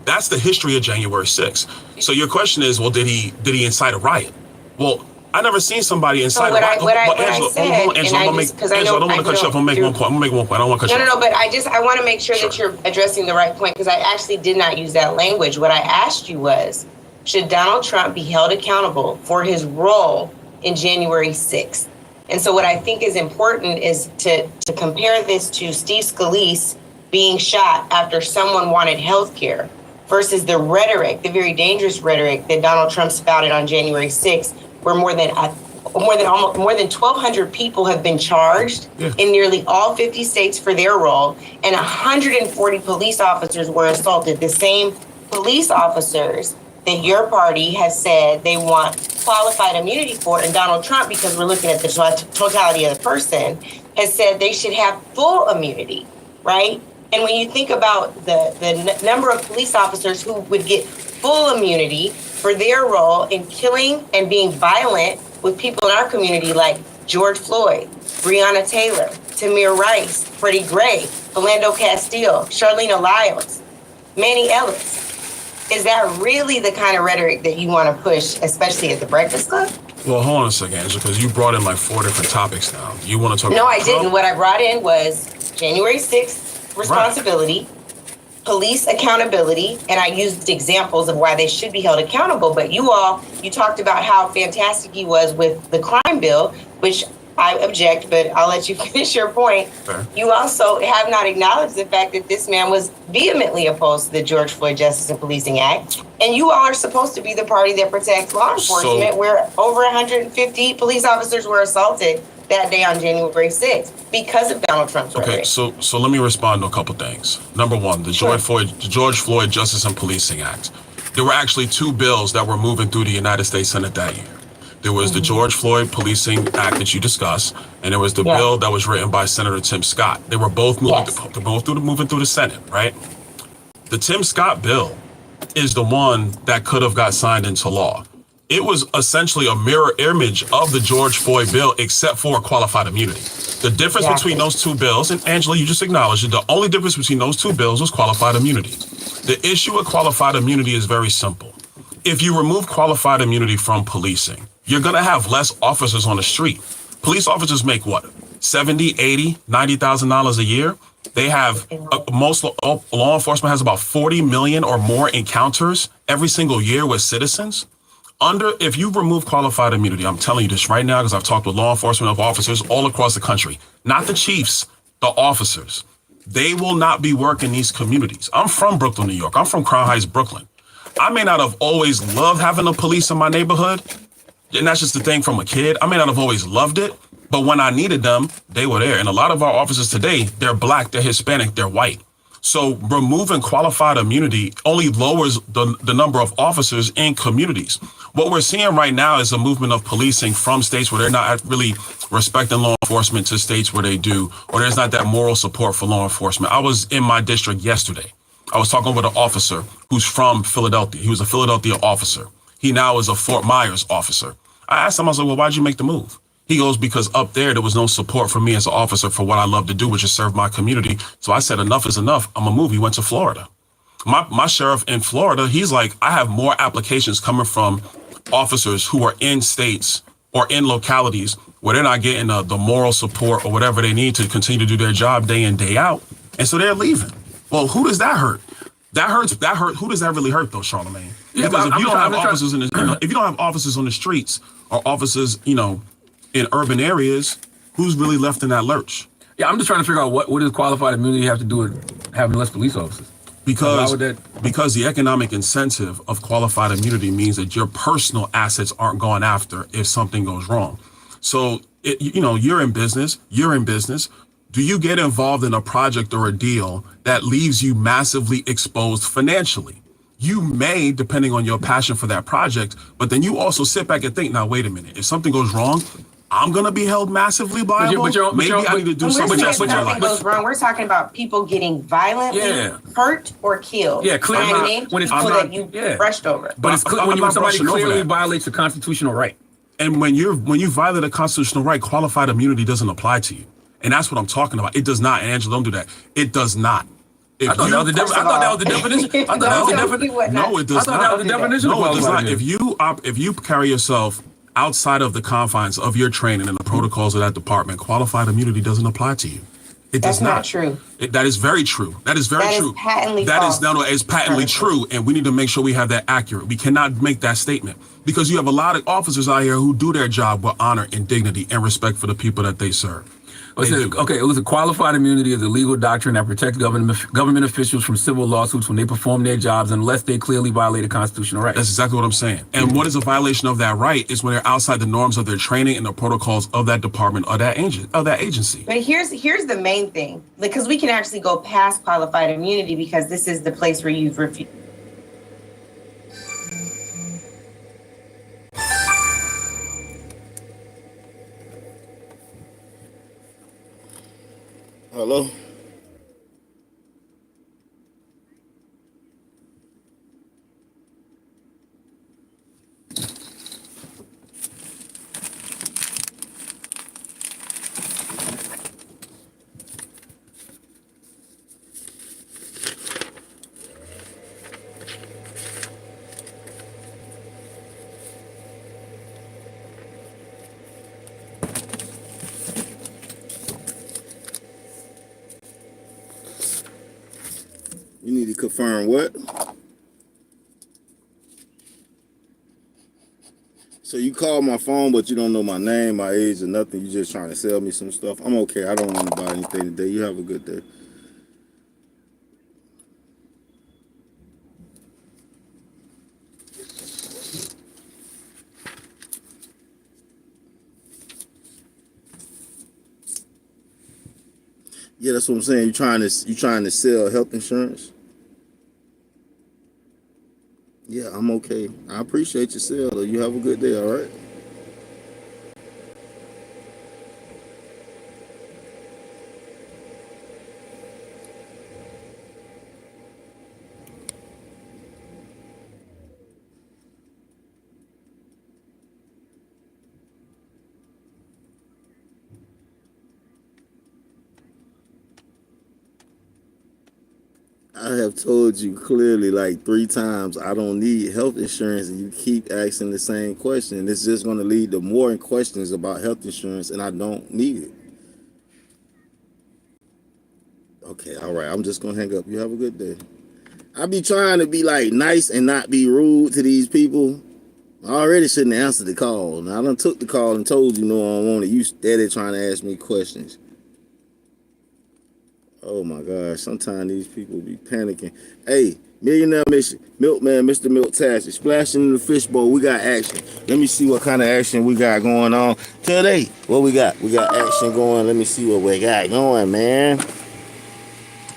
That's the history of January 6th. So your question is, well, did he incite a riot? Well, I never seen somebody inside a riot. Angela, I don't want to cut you off. I'm gonna make one point. I don't want to cut you off. No, but I want to make sure that you're addressing the right point, because I actually did not use that language. What I asked you was, should Donald Trump be held accountable for his role in January 6th? And so what I think is important is to compare this to Steve Scalise being shot after someone wanted health care versus the rhetoric, the very dangerous rhetoric that Donald Trump spouted on January 6th, where more than 1,200 people have been charged in nearly all 50 states for their role, and 140 police officers were assaulted. The same police officers that your party has said they want qualified immunity for, and Donald Trump, because we're looking at the totality of the person, has said they should have full immunity, right? And when you think about the number of police officers who would get full immunity for their role in killing and being violent with people in our community like George Floyd, Breonna Taylor, Tamir Rice, Freddie Gray, Philando Castile, Charlene Lyles, Manny Ellis. Is that really the kind of rhetoric that you want to push, especially at the Breakfast Club? Well, hold on a second, Angela, because you brought in like 4 different topics now. You want to talk about No, I didn't. What I brought in was January 6th responsibility, police accountability, and I used examples of why they should be held accountable. But you talked about how fantastic he was with the crime bill, which I object, but I'll let you finish your point. Fair. You also have not acknowledged the fact that this man was vehemently opposed to the George Floyd Justice and Policing Act. And you all are supposed to be the party that protects law enforcement, where over 150 police officers were assaulted that day on January 6th because of Donald Trump's rhetoric. Okay, so let me respond to a couple things. Number one, the George Floyd Justice and Policing Act. There were actually 2 bills that were moving through the United States Senate that year. There was the George Floyd Policing Act that you discussed, and there was the bill that was written by Senator Tim Scott. They were both moving through the Senate, right? The Tim Scott bill is the one that could have got signed into law. It was essentially a mirror image of the George Floyd bill, except for qualified immunity. The difference between those 2 bills, and Angela, you just acknowledged it, the only difference between those 2 bills was qualified immunity. The issue with qualified immunity is very simple. If you remove qualified immunity from policing, you're going to have less officers on the street. Police officers make what? $70,000, $80,000, $90,000 a year. They have most law enforcement has about 40 million or more encounters every single year with citizens. If you remove qualified immunity, I'm telling you this right now because I've talked with law enforcement officers all across the country, not the chiefs, the officers. They will not be working these communities. I'm from Brooklyn, New York. I'm from Crown Heights, Brooklyn. I may not have always loved having the police in my neighborhood, and that's just the thing from a kid. I may not have always loved it, but when I needed them, they were there. And a lot of our officers today, they're black, they're Hispanic, they're white. So removing qualified immunity only lowers the number of officers in communities. What we're seeing right now is a movement of policing from states where they're not really respecting law enforcement to states where they do, or there's not that moral support for law enforcement. I was in my district yesterday. I was talking with an officer who's from Philadelphia. He was a Philadelphia officer. He now is a Fort Myers officer. I asked him, I was like, well, why'd you make the move? He goes, because up there was no support for me as an officer for what I love to do, which is serve my community. So I said, enough is enough. I'm gonna move. He went to Florida. My sheriff in Florida, he's like, I have more applications coming from officers who are in states or in localities where they're not getting the moral support or whatever they need to continue to do their job day in, day out. And so they're leaving. Well, who does that hurt? That hurts. Who does that really hurt though, Charlamagne? Yeah, because if you don't have officers if you don't have officers on the streets or officers, in urban areas, who's really left in that lurch? Yeah, I'm just trying to figure out what does qualified immunity have to do with having less police officers? Because the economic incentive of qualified immunity means that your personal assets aren't gone after if something goes wrong. So, you're in business. Do you get involved in a project or a deal that leaves you massively exposed financially? You may, depending on your passion for that project, but then you also sit back and think, now, wait a minute, if something goes wrong, I'm going to be held massively liable. Maybe I need to do something else with your life. Goes wrong. We're talking about people getting violently hurt or killed. Yeah, clearly. When it's that you brushed over. But it's when somebody clearly violates a constitutional right. And when you violate a constitutional right, qualified immunity doesn't apply to you. And that's what I'm talking about. It does not. And Angela, don't do that. It does not. I thought that was the definition. No, it does not. I thought that was the definition. No, it does not. If you carry yourself outside of the confines of your training and the protocols of that department, qualified immunity doesn't apply to you. It does not. That's not true. That is very true. That is very true. Patently false. It's patently true, and we need to make sure we have that accurate. We cannot make that statement because you have a lot of officers out here who do their job with honor and dignity and respect for the people that they serve. It was a qualified immunity is a legal doctrine that protects government officials from civil lawsuits when they perform their jobs unless they clearly violate a constitutional right. That's exactly what I'm saying. And what is a violation of that right is when they're outside the norms of their training and the protocols of that department or that agency. But here's the main thing, because we can actually go past qualified immunity because this is the place where you've refused. Hello? You need to confirm what? So you call my phone, but you don't know my name, my age, or nothing. You just trying to sell me some stuff. I'm okay. I don't want to buy anything today. You have a good day. Yeah, that's what I'm saying. You trying to sell health insurance? Yeah, I'm okay. I appreciate your sale. You have a good day, all right? I have told you clearly like 3 times I don't need health insurance, and you keep asking the same question. It's just going to lead to more questions about health insurance, and I don't need it. Okay, all right. I'm just going to hang up. You have a good day. I be trying to be like nice and not be rude to these people. I already shouldn't answer the call. Now I done took the call and told you no, I don't want it. You steady trying to ask me questions. Oh my gosh, sometimes these people be panicking. Hey, Millionaire Mission, Milkman, Mr. Milktastic, splashing in the fishbowl. We got action. Let me see what kind of action we got going on today. What we got? We got action going. Let me see what we got going, man.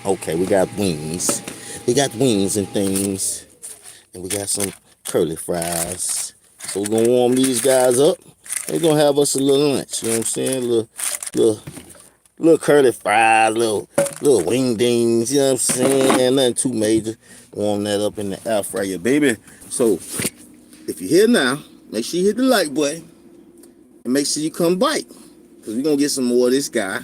Okay, we got wings. We got wings and things. And we got some curly fries. So we're gonna warm these guys up. They're gonna have us a little lunch. You know what I'm saying? Little curly fries, little wing dings, you know what I'm saying? Nothing too major. Warm that up in the air fryer, baby. So if you're here now, make sure you hit the like button and make sure you come bite. Because we're gonna get some more of this guy.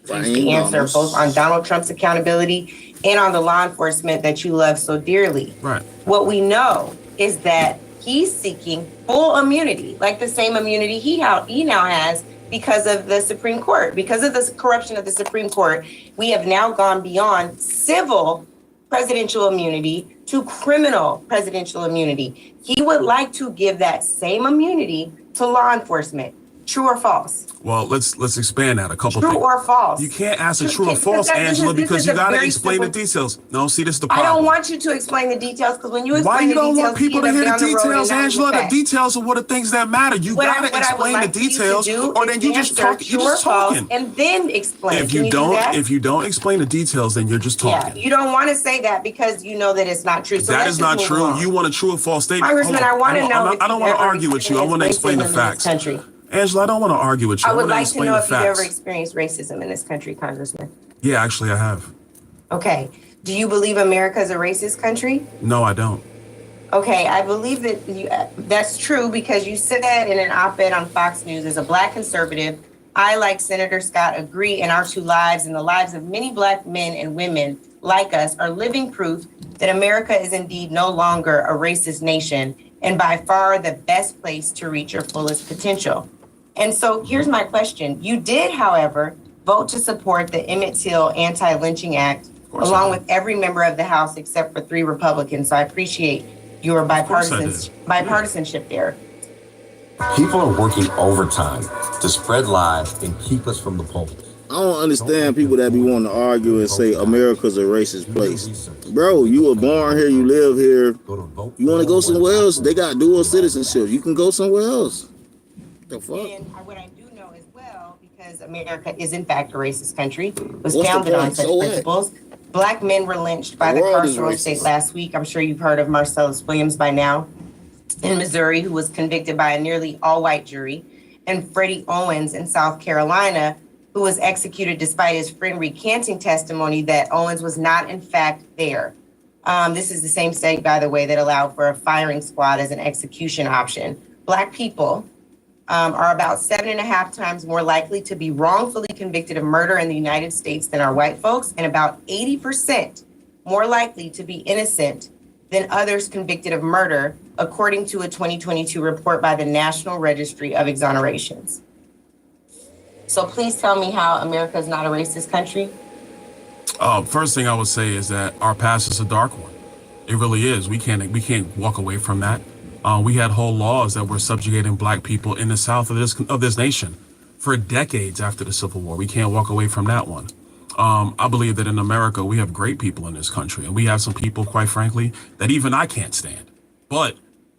The answer both on Donald Trump's accountability and on the law enforcement that you love so dearly. Right. What we know is that he's seeking full immunity, like the same immunity he now has because of the Supreme Court. Because of the corruption of the Supreme Court, we have now gone beyond civil presidential immunity to criminal presidential immunity. He would like to give that same immunity to law enforcement. True or false? Well, let's expand that a couple True things. or false? You can't answer true or false, Angela, because you gotta explain the details. No, see, this is the I problem. don't want you to explain the details because when you Why explain you the don't details, want people to you hear end up the down road details, and not Angela? look The back. details are what the things that matter. You What I gotta would explain like the for you to details, do or is then you just answer talk. You're true just or false talking. and then explain. If Can you do that? don't explain the details, then you're just talking. Yeah, you don't want to say that because you know that it's not true. So That let's is just not move true. on. You want a true or false statement? Congressman, Hold on. I want to know. I don't want to argue with you. I want to explain the facts. Country. Angela, I don't want to argue with you. I would want to like to explain know the if you've ever facts. experienced racism in this country, Congressman. Yeah, actually, I have. Okay. Do you believe America is a racist country? No, I don't. Okay, I believe that that's true because you said that in an op-ed on Fox News. As a Black conservative, I, like Senator Scott, agree in our two lives and the lives of many Black men and women like us are living proof that America is indeed no longer a racist nation and by far the best place to reach your fullest potential. And so here's my question. You did, however, vote to support the Emmett Till Anti-Lynching Act, along with every member of the House except for 3 Republicans. So I appreciate your bipartisanship there. People are working overtime to spread lies and keep us from the polls. I don't understand people that be wanting to argue and say America's a racist place. Bro, you were born here, you live here. You want to go somewhere else? They got dual citizenship. You can go somewhere else. The fuck? And what I do know as well, because America is in fact a racist country, was What's the founded on point? such So what? principles. Black men were lynched by The the world is carceral racist. state last week. I'm sure you've heard of Marcellus Williams by now in Missouri, who was convicted by a nearly all-white jury, and Freddie Owens in South Carolina, who was executed despite his friend recanting testimony that Owens was not in fact there. This is the same state, by the way, that allowed for a firing squad as an execution option. Black people are about 7.5 times more likely to be wrongfully convicted of murder in the United States than are white folks, and about 80% more likely to be innocent than others convicted of murder, according to a 2022 report by the National Registry of Exonerations. So please tell me how America is not a racist country. First thing I would say is that our past is a dark one. It really is. We can't walk away from that. We had whole laws that were subjugating Black people in the South of this nation for decades after the Civil War. We can't walk away from that one. I believe that in America, we have great people in this country, and we have some people, quite frankly, that even I can't stand. But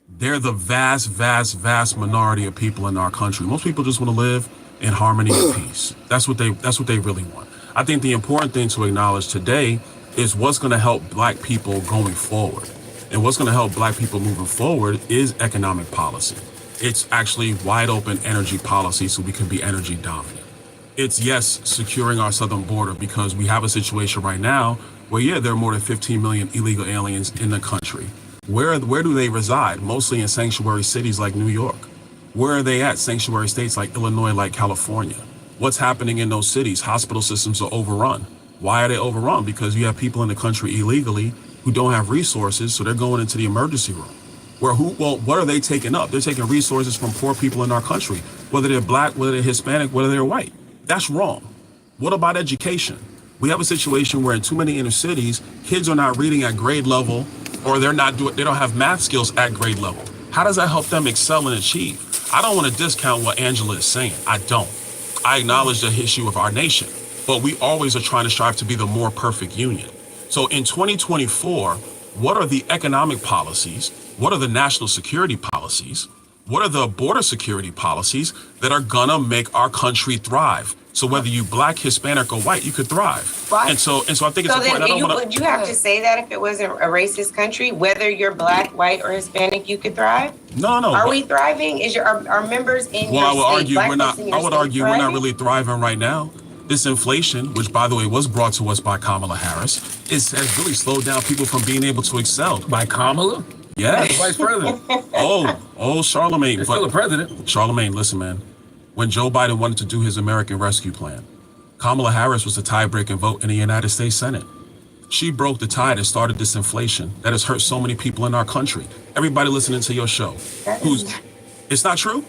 they're the vast, vast, vast minority of people in our country. Most people just want to live in harmony and peace. That's what they really want. I think the important thing to acknowledge today is what's going to help Black people going forward. And what's going to help Black people moving forward is economic policy. It's actually wide open energy policy so we can be energy dominant. It's, yes, securing our southern border because we have a situation right now where, yeah, there are more than 15 million illegal aliens in the country. Where do they reside? Mostly in sanctuary cities like New York. Where are they at? Sanctuary states like Illinois, like California. What's happening in those cities? Hospital systems are overrun. Why are they overrun? Because you have people in the country illegally who don't have resources, so they're going into the emergency room. What are they taking up? They're taking resources from poor people in our country, whether they're Black, whether they're Hispanic, whether they're white. That's wrong. What about education? We have a situation where in too many inner cities, kids are not reading at grade level, or they don't have math skills at grade level. How does that help them excel and achieve? I don't want to discount what Angela is saying. I don't. I acknowledge the issue of our nation, but we always are trying to strive to be the more perfect union. So in 2024, what are the economic policies? What are the national security policies? What are the border security policies that are gonna make our country thrive? So whether you black, Hispanic, or white, you could thrive. What? And so I think it's So important. then would you have to say that if it wasn't a racist country, whether you're black, white, or Hispanic, you could thrive? No. Are we thriving? Are members in your Well, I would state, argue black we're not. folks in your I would state argue we're not thriving? really thriving right now. This inflation, which by the way was brought to us by Kamala Harris, has really slowed down people from being able to excel. By Kamala? Yeah. Vice president. Oh, Charlemagne. It's still a president. Charlemagne, listen, man. When Joe Biden wanted to do his American Rescue Plan, Kamala Harris was the tie-breaking vote in the United States Senate. She broke the tie that started this inflation that has hurt so many people in our country. Everybody listening to your show, it's not true?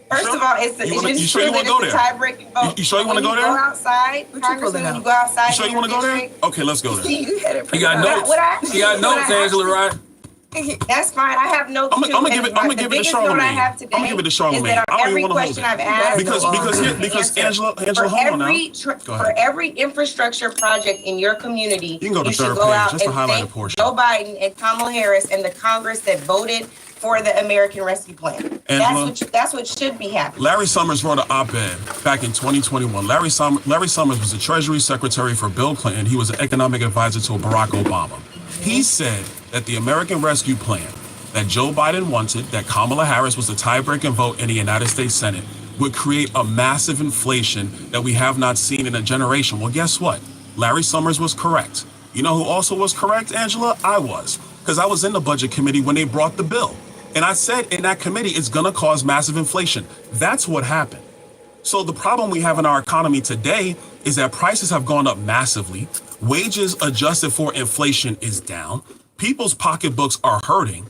First of all, it's You sure true you that wanna go it's a there? tie-breaking vote. You sure you wanna When go there? Go outside, Congressman, when you go outside. You sure you want to go there? Okay, let's go there. You had it You got notes. You got notes, Angela, right? That's fine. I have notes I'm too. gonna give it. I'm gonna The give it to biggest note I Charlemagne. have I'm today gonna give it to is Charlemagne. that I on don't every even want to hold question I've asked, because Angela, hold on now. for every infrastructure project in your community, You can go to should third go page, out just the and highlighted thank portion. Joe Biden and Kamala Harris and the Congress that voted for the American Rescue Plan. Angela? That's what should be happening. Larry Summers wrote an op-ed back in 2021. Larry Summers was the Treasury Secretary for Bill Clinton. He was an economic advisor to Barack Obama. He said that the American Rescue Plan that Joe Biden wanted, that Kamala Harris was the tie-breaking vote in the United States Senate, would create a massive inflation that we have not seen in a generation. Well, guess what? Larry Summers was correct. You know who also was correct, Angela? I was, because I was in the budget committee when they brought the bill. And I said in that committee, it's gonna cause massive inflation. That's what happened. So the problem we have in our economy today is that prices have gone up massively. Wages adjusted for inflation is down. People's pocketbooks are hurting.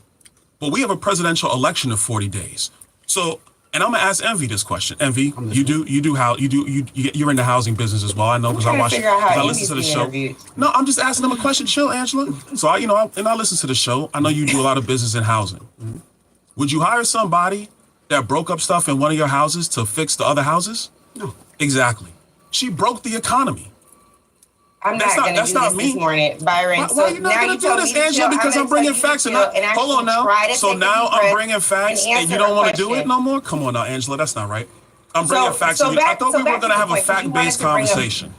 But we have a presidential election in 40 days. So, and I'm gonna ask Envy this question. Envy, you're in the housing business as well. I know because I watch, I listen to the show. No, I'm just asking them a question. Chill, Angela. So I listen to the show. I know you do a lot of business in housing. Would you hire somebody that broke up stuff in one of your houses to fix the other houses? No. Exactly. She broke the economy. I'm not going to do this morning, Byron. Why are you not going to do this, Angela? Because I'm bringing facts. Hold on now. So now I'm bringing facts and you don't want to do it no more? Come on now, Angela. That's not right. I'm bringing facts. I thought we were going to have a fact-based conversation.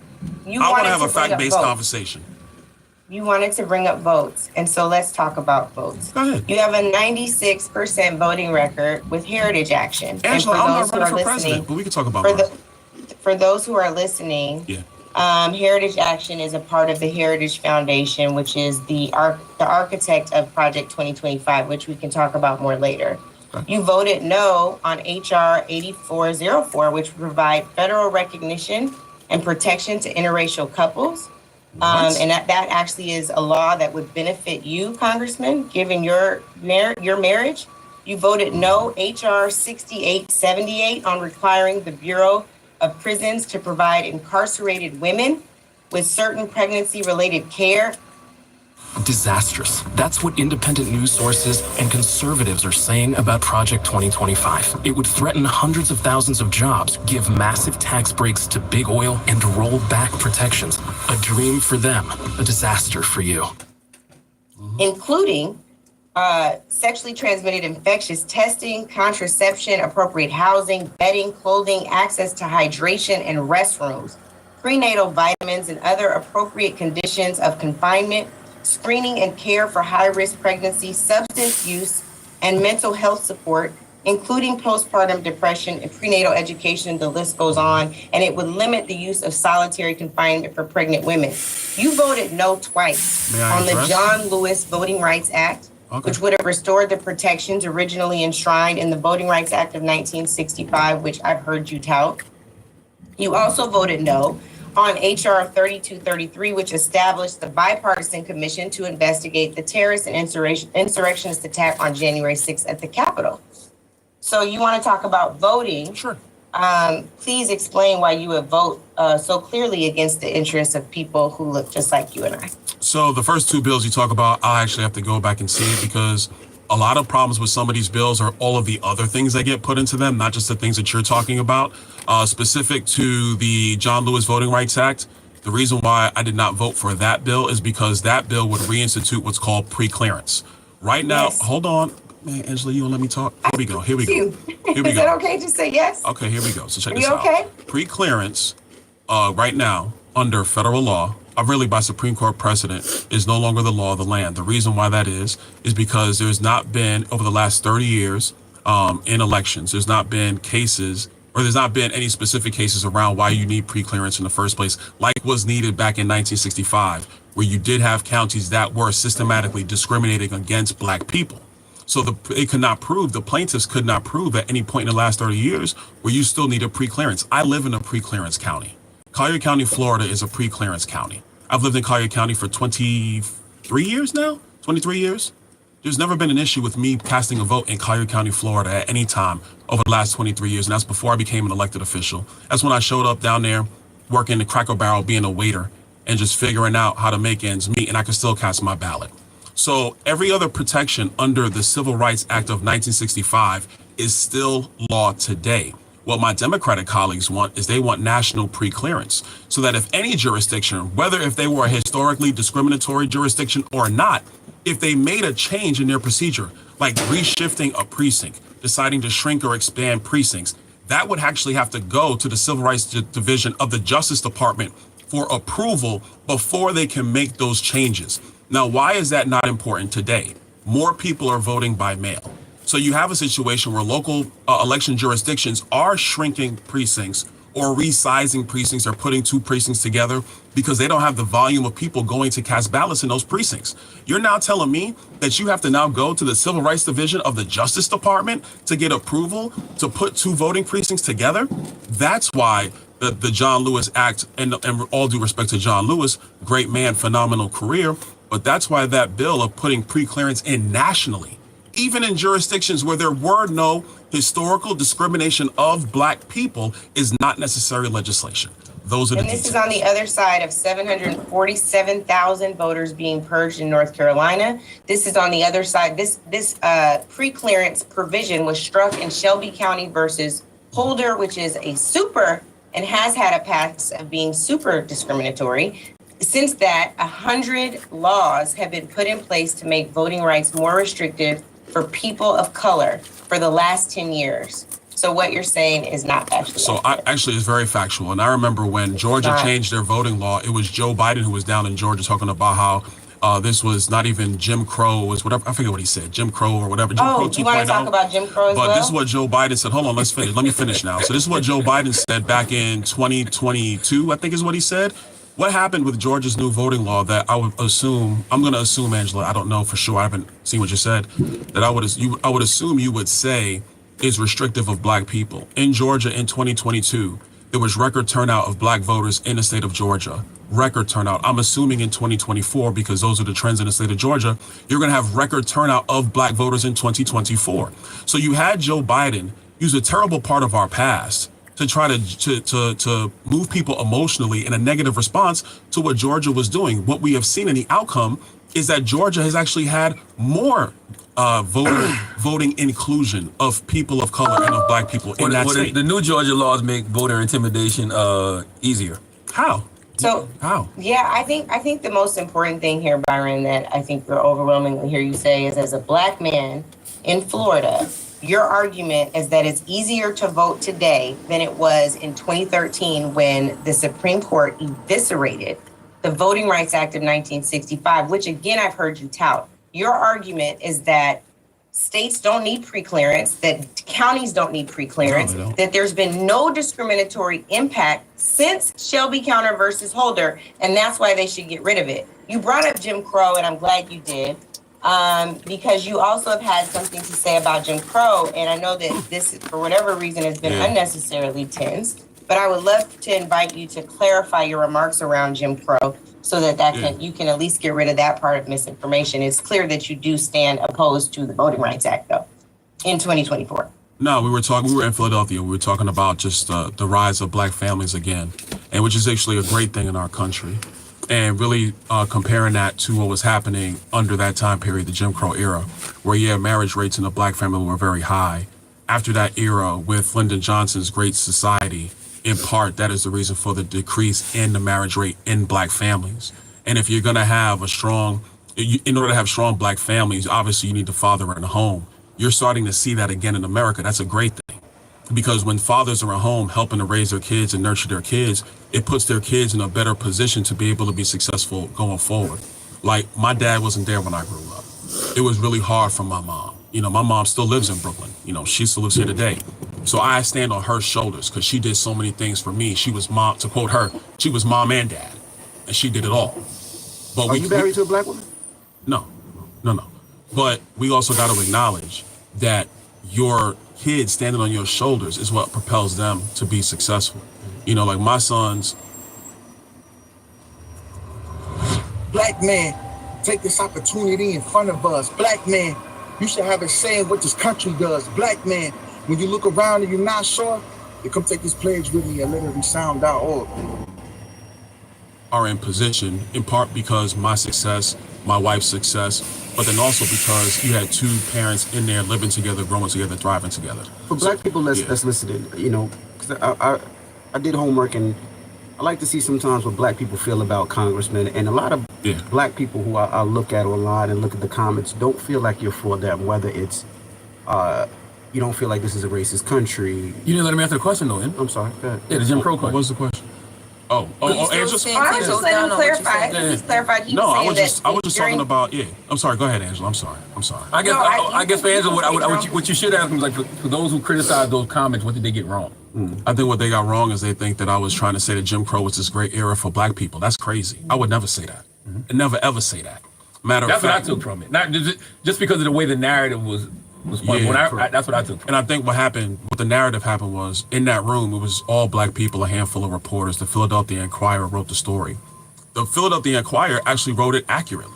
I want to have a fact-based conversation. You wanted to bring up votes, and so let's talk about votes. Go ahead. You have a 96% voting record with Heritage Action. Angela, I'm not running for president, but we can talk about for those who are listening, Heritage Action is a part of the Heritage Foundation, which is the architect of Project 2025, which we can talk about more later. You voted no on HR 8404, which would provide federal recognition and protection to interracial couples. And that actually is a law that would benefit you, Congressman, given your marriage. You voted no HR 6878 on requiring the Bureau of Prisons to provide incarcerated women with certain pregnancy-related care. Disastrous. That's what independent news sources and conservatives are saying about Project 2025. It would threaten hundreds of thousands of jobs, give massive tax breaks to big oil, and roll back protections. A dream for them, a disaster for you. Including sexually transmitted infectious testing, contraception, appropriate housing, bedding, clothing, access to hydration and restrooms, prenatal vitamins and other appropriate conditions of confinement, screening and care for high-risk pregnancy, substance use, and mental health support, including postpartum depression and prenatal education, the list goes on, and it would limit the use of solitary confinement for pregnant women. You voted no twice on the John Lewis Voting Rights Act, which would have restored the protections originally enshrined in the Voting Rights Act of 1965, which I've heard you tout. You also voted no on HR 3233, which established the Bipartisan Commission to investigate the terrorist and insurrectionist attack on January 6th at the Capitol. So you want to talk about voting? Sure. Please explain why you would vote so clearly against the interests of people who look just like you and I. So the first two bills you talk about, I'll actually have to go back and see it because A lot of problems with some of these bills are all of the other things that get put into them, not just the things that you're talking about. Specific to the John Lewis Voting Rights Act, the reason why I did not vote for that bill is because that bill would reinstitute what's called pre-clearance. Right now, hold on. Man, Angela, you won't let me talk? Here we go. Here we go. Here we Is go. it okay to say yes? Okay, here we go. So check Are this you okay? out. Pre-clearance, right now, under federal law, really by Supreme Court precedent, is no longer the law of the land. The reason why that is because there's not been, over the last 30 years, in elections, there's not been cases, or there's not been any specific cases around why you need pre-clearance in the first place, like was needed back in 1965, where you did have counties that were systematically discriminating against black people. So the plaintiffs could not prove at any point in the last 30 years where you still need a pre-clearance. I live in a pre-clearance county. Collier County, Florida is a pre-clearance county. I've lived in Collier County for 23 years now, 23 years. There's never been an issue with me casting a vote in Collier County, Florida at any time over the last 23 years. And that's before I became an elected official. That's when I showed up down there working the Cracker Barrel, being a waiter and just figuring out how to make ends meet, and I could still cast my ballot. So every other protection under the Civil Rights Act of 1965 is still law today. What my Democratic colleagues want is they want national pre-clearance, so that if any jurisdiction, whether if they were a historically discriminatory jurisdiction or not, if they made a change in their procedure, like reshifting a precinct, deciding to shrink or expand precincts, that would actually have to go to the Civil Rights Division of the Justice Department for approval before they can make those changes. Now, why is that not important today? More people are voting by mail. So you have a situation where local election jurisdictions are shrinking precincts or resizing precincts or putting two precincts together because they don't have the volume of people going to cast ballots in those precincts. You're now telling me that you have to now go to the Civil Rights Division of the Justice Department to get approval to put two voting precincts together? That's why the John Lewis Act, and all due respect to John Lewis, great man, phenomenal career, but that's why that bill of putting pre-clearance in nationally, even in jurisdictions where there were no historical discrimination of black people, is not necessary legislation. Those are the And this details. is on the other side of 747,000 voters being purged in North Carolina. This is on the other side. This pre-clearance provision was struck in Shelby County versus Holder, which is a super and has had a past of being super discriminatory. Since that, 100 laws have been put in place to make voting rights more restrictive for people of color for the last 10 years. So what you're saying is not factual. So actually, it's very factual. And I remember when Georgia changed their voting law, it was Joe Biden who was down in Georgia talking about how this was not even Jim Crow, was whatever, I forget what he said, Jim Crow or whatever. Jim Crow 2.0. You want to talk about Jim Crow as well? But this is what Joe Biden said. Hold on, let's finish. Let me finish now. So this is what Joe Biden said back in 2022, I think is what he said. What happened with Georgia's new voting law that I would assume, I'm going to assume, Angela, I don't know for sure, I haven't seen what you said, that I would assume you would say is restrictive of black people. In Georgia in 2022, there was record turnout of black voters in the state of Georgia. Record turnout. I'm assuming in 2024, because those are the trends in the state of Georgia, you're going to have record turnout of black voters in 2024. So you had Joe Biden use a terrible part of our past to try to move people emotionally in a negative response to what Georgia was doing. What we have seen in the outcome is that Georgia has actually had more voting inclusion of people of color and of black people in that state. The new Georgia laws make voter intimidation easier. How? So how? Yeah, I think the most important thing here, Byron, that I think we're overwhelmingly hear you say is, as a black man in Florida, your argument is that it's easier to vote today than it was in 2013 when the Supreme Court eviscerated the Voting Rights Act of 1965, which again, I've heard you tout. Your argument is that states don't need pre-clearance, that counties don't need pre-clearance, that there's been no discriminatory impact since Shelby County versus Holder, and that's why they should get rid of it. You brought up Jim Crow, and I'm glad you did. Because you also have had something to say about Jim Crow, and I know that this, for whatever reason, has been unnecessarily tense, but I would love to invite you to clarify your remarks around Jim Crow so that you can at least get rid of that part of misinformation. It's clear that you do stand opposed to the Voting Rights Act, though, in 2024. No, we were in Philadelphia. We were talking about just the rise of black families again, and which is actually a great thing in our country. and really comparing that to what was happening under that time period, the Jim Crow era, where marriage rates in the black family were very high. After that era, with Lyndon Johnson's Great Society, in part, that is the reason for the decrease in the marriage rate in black families. And if you're going to have in order to have strong black families, obviously you need the father in the home. You're starting to see that again in America. That's a great thing. Because when fathers are at home helping to raise their kids and nurture their kids, it puts their kids in a better position to be able to be successful going forward. Like, my dad wasn't there when I grew up. It was really hard for my mom. My mom still lives in Brooklyn. She still lives here today. So I stand on her shoulders because she did so many things for me. She was mom, to quote her, she was mom and dad. And she did it all. But Are you married to a black woman? No. But we also got to acknowledge that your kids standing on your shoulders is what propels them to be successful. Like my sons. Black man, take this opportunity in front of us. Black man, you should have a say in what this country does. Black man, when you look around and you're not sure, you come take this pledge with me at LiterarySound.org. Are in position, in part because my success, my wife's success, but then also because you had two parents in there living together, growing together, thriving together. For black people that's listening, because I did homework, and I like to see sometimes what black people feel about congressmen, and a lot of black people who I look at online and look at the comments don't feel like you're for them, whether it's you don't feel like this is a racist country. You didn't let me answer the question though, I'm sorry. Go ahead. Yeah, the Jim Crow question. What was the question? Oh, Angel. I was just letting him clarify. He clarified. He No, I was was saying just talking about. I'm sorry. Go ahead, Angela. I'm sorry. I guess for Angela, what you should ask him is, like, for those who criticize those comments, what did they get wrong? I think what they got wrong is they think that I was trying to say that Jim Crow was this great era for black people. That's crazy. I would never say that. I never ever say that. Matter of fact, that's what I took from it. Not just because of the way the narrative was played. That's what I took from it. And I think what the narrative happened was, in that room, it was all black people, a handful of reporters. The Philadelphia Inquirer wrote the story. The Philadelphia Inquirer actually wrote it accurately.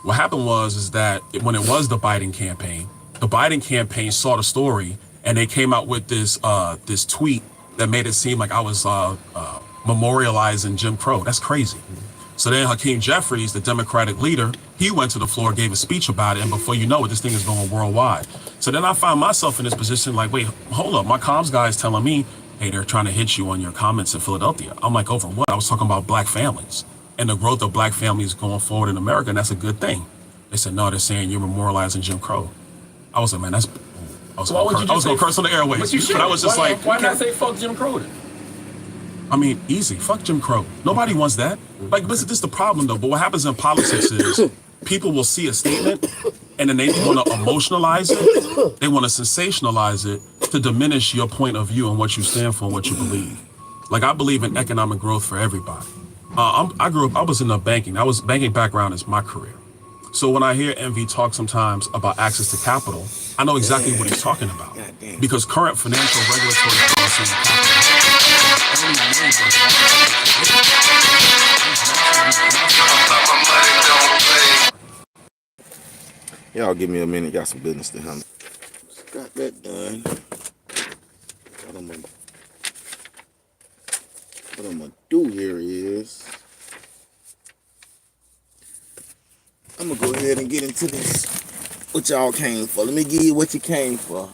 What happened is that when it was the Biden campaign saw the story, and they came out with this tweet that made it seem like I was memorializing Jim Crow. That's crazy. So then Hakeem Jeffries, the Democratic leader, he went to the floor, gave a speech about it, and before you know it, this thing is going worldwide. So then I find myself in this position like, wait, hold up, my comms guy is telling me, hey, they're trying to hit you on your comments in Philadelphia. I'm like, over what? I was talking about black families and the growth of black families going forward in America, and that's a good thing. They said, no, they're saying you're memorializing Jim Crow. I was like, man, that's... I was going to curse on the airwaves, but I was just why not say fuck Jim Crow then? I mean, easy. Fuck Jim Crow. Nobody wants that. Like, listen, this is the problem, though. But what happens in politics is people will see a statement and then they want to emotionalize it. They want to sensationalize it to diminish your point of view and what you stand for and what you believe. Like, I believe in economic growth for everybody. I grew up, I was in the banking. Banking background is my career. So when I hear MV talk sometimes about access to capital, I know exactly what he's talking about. Because current financial regulatory policy and capital Y'all give me a minute, got some business to handle. Got that done. What I'm gonna do here is I'm gonna go ahead and get into this. What y'all came for. Let me give you what you came for.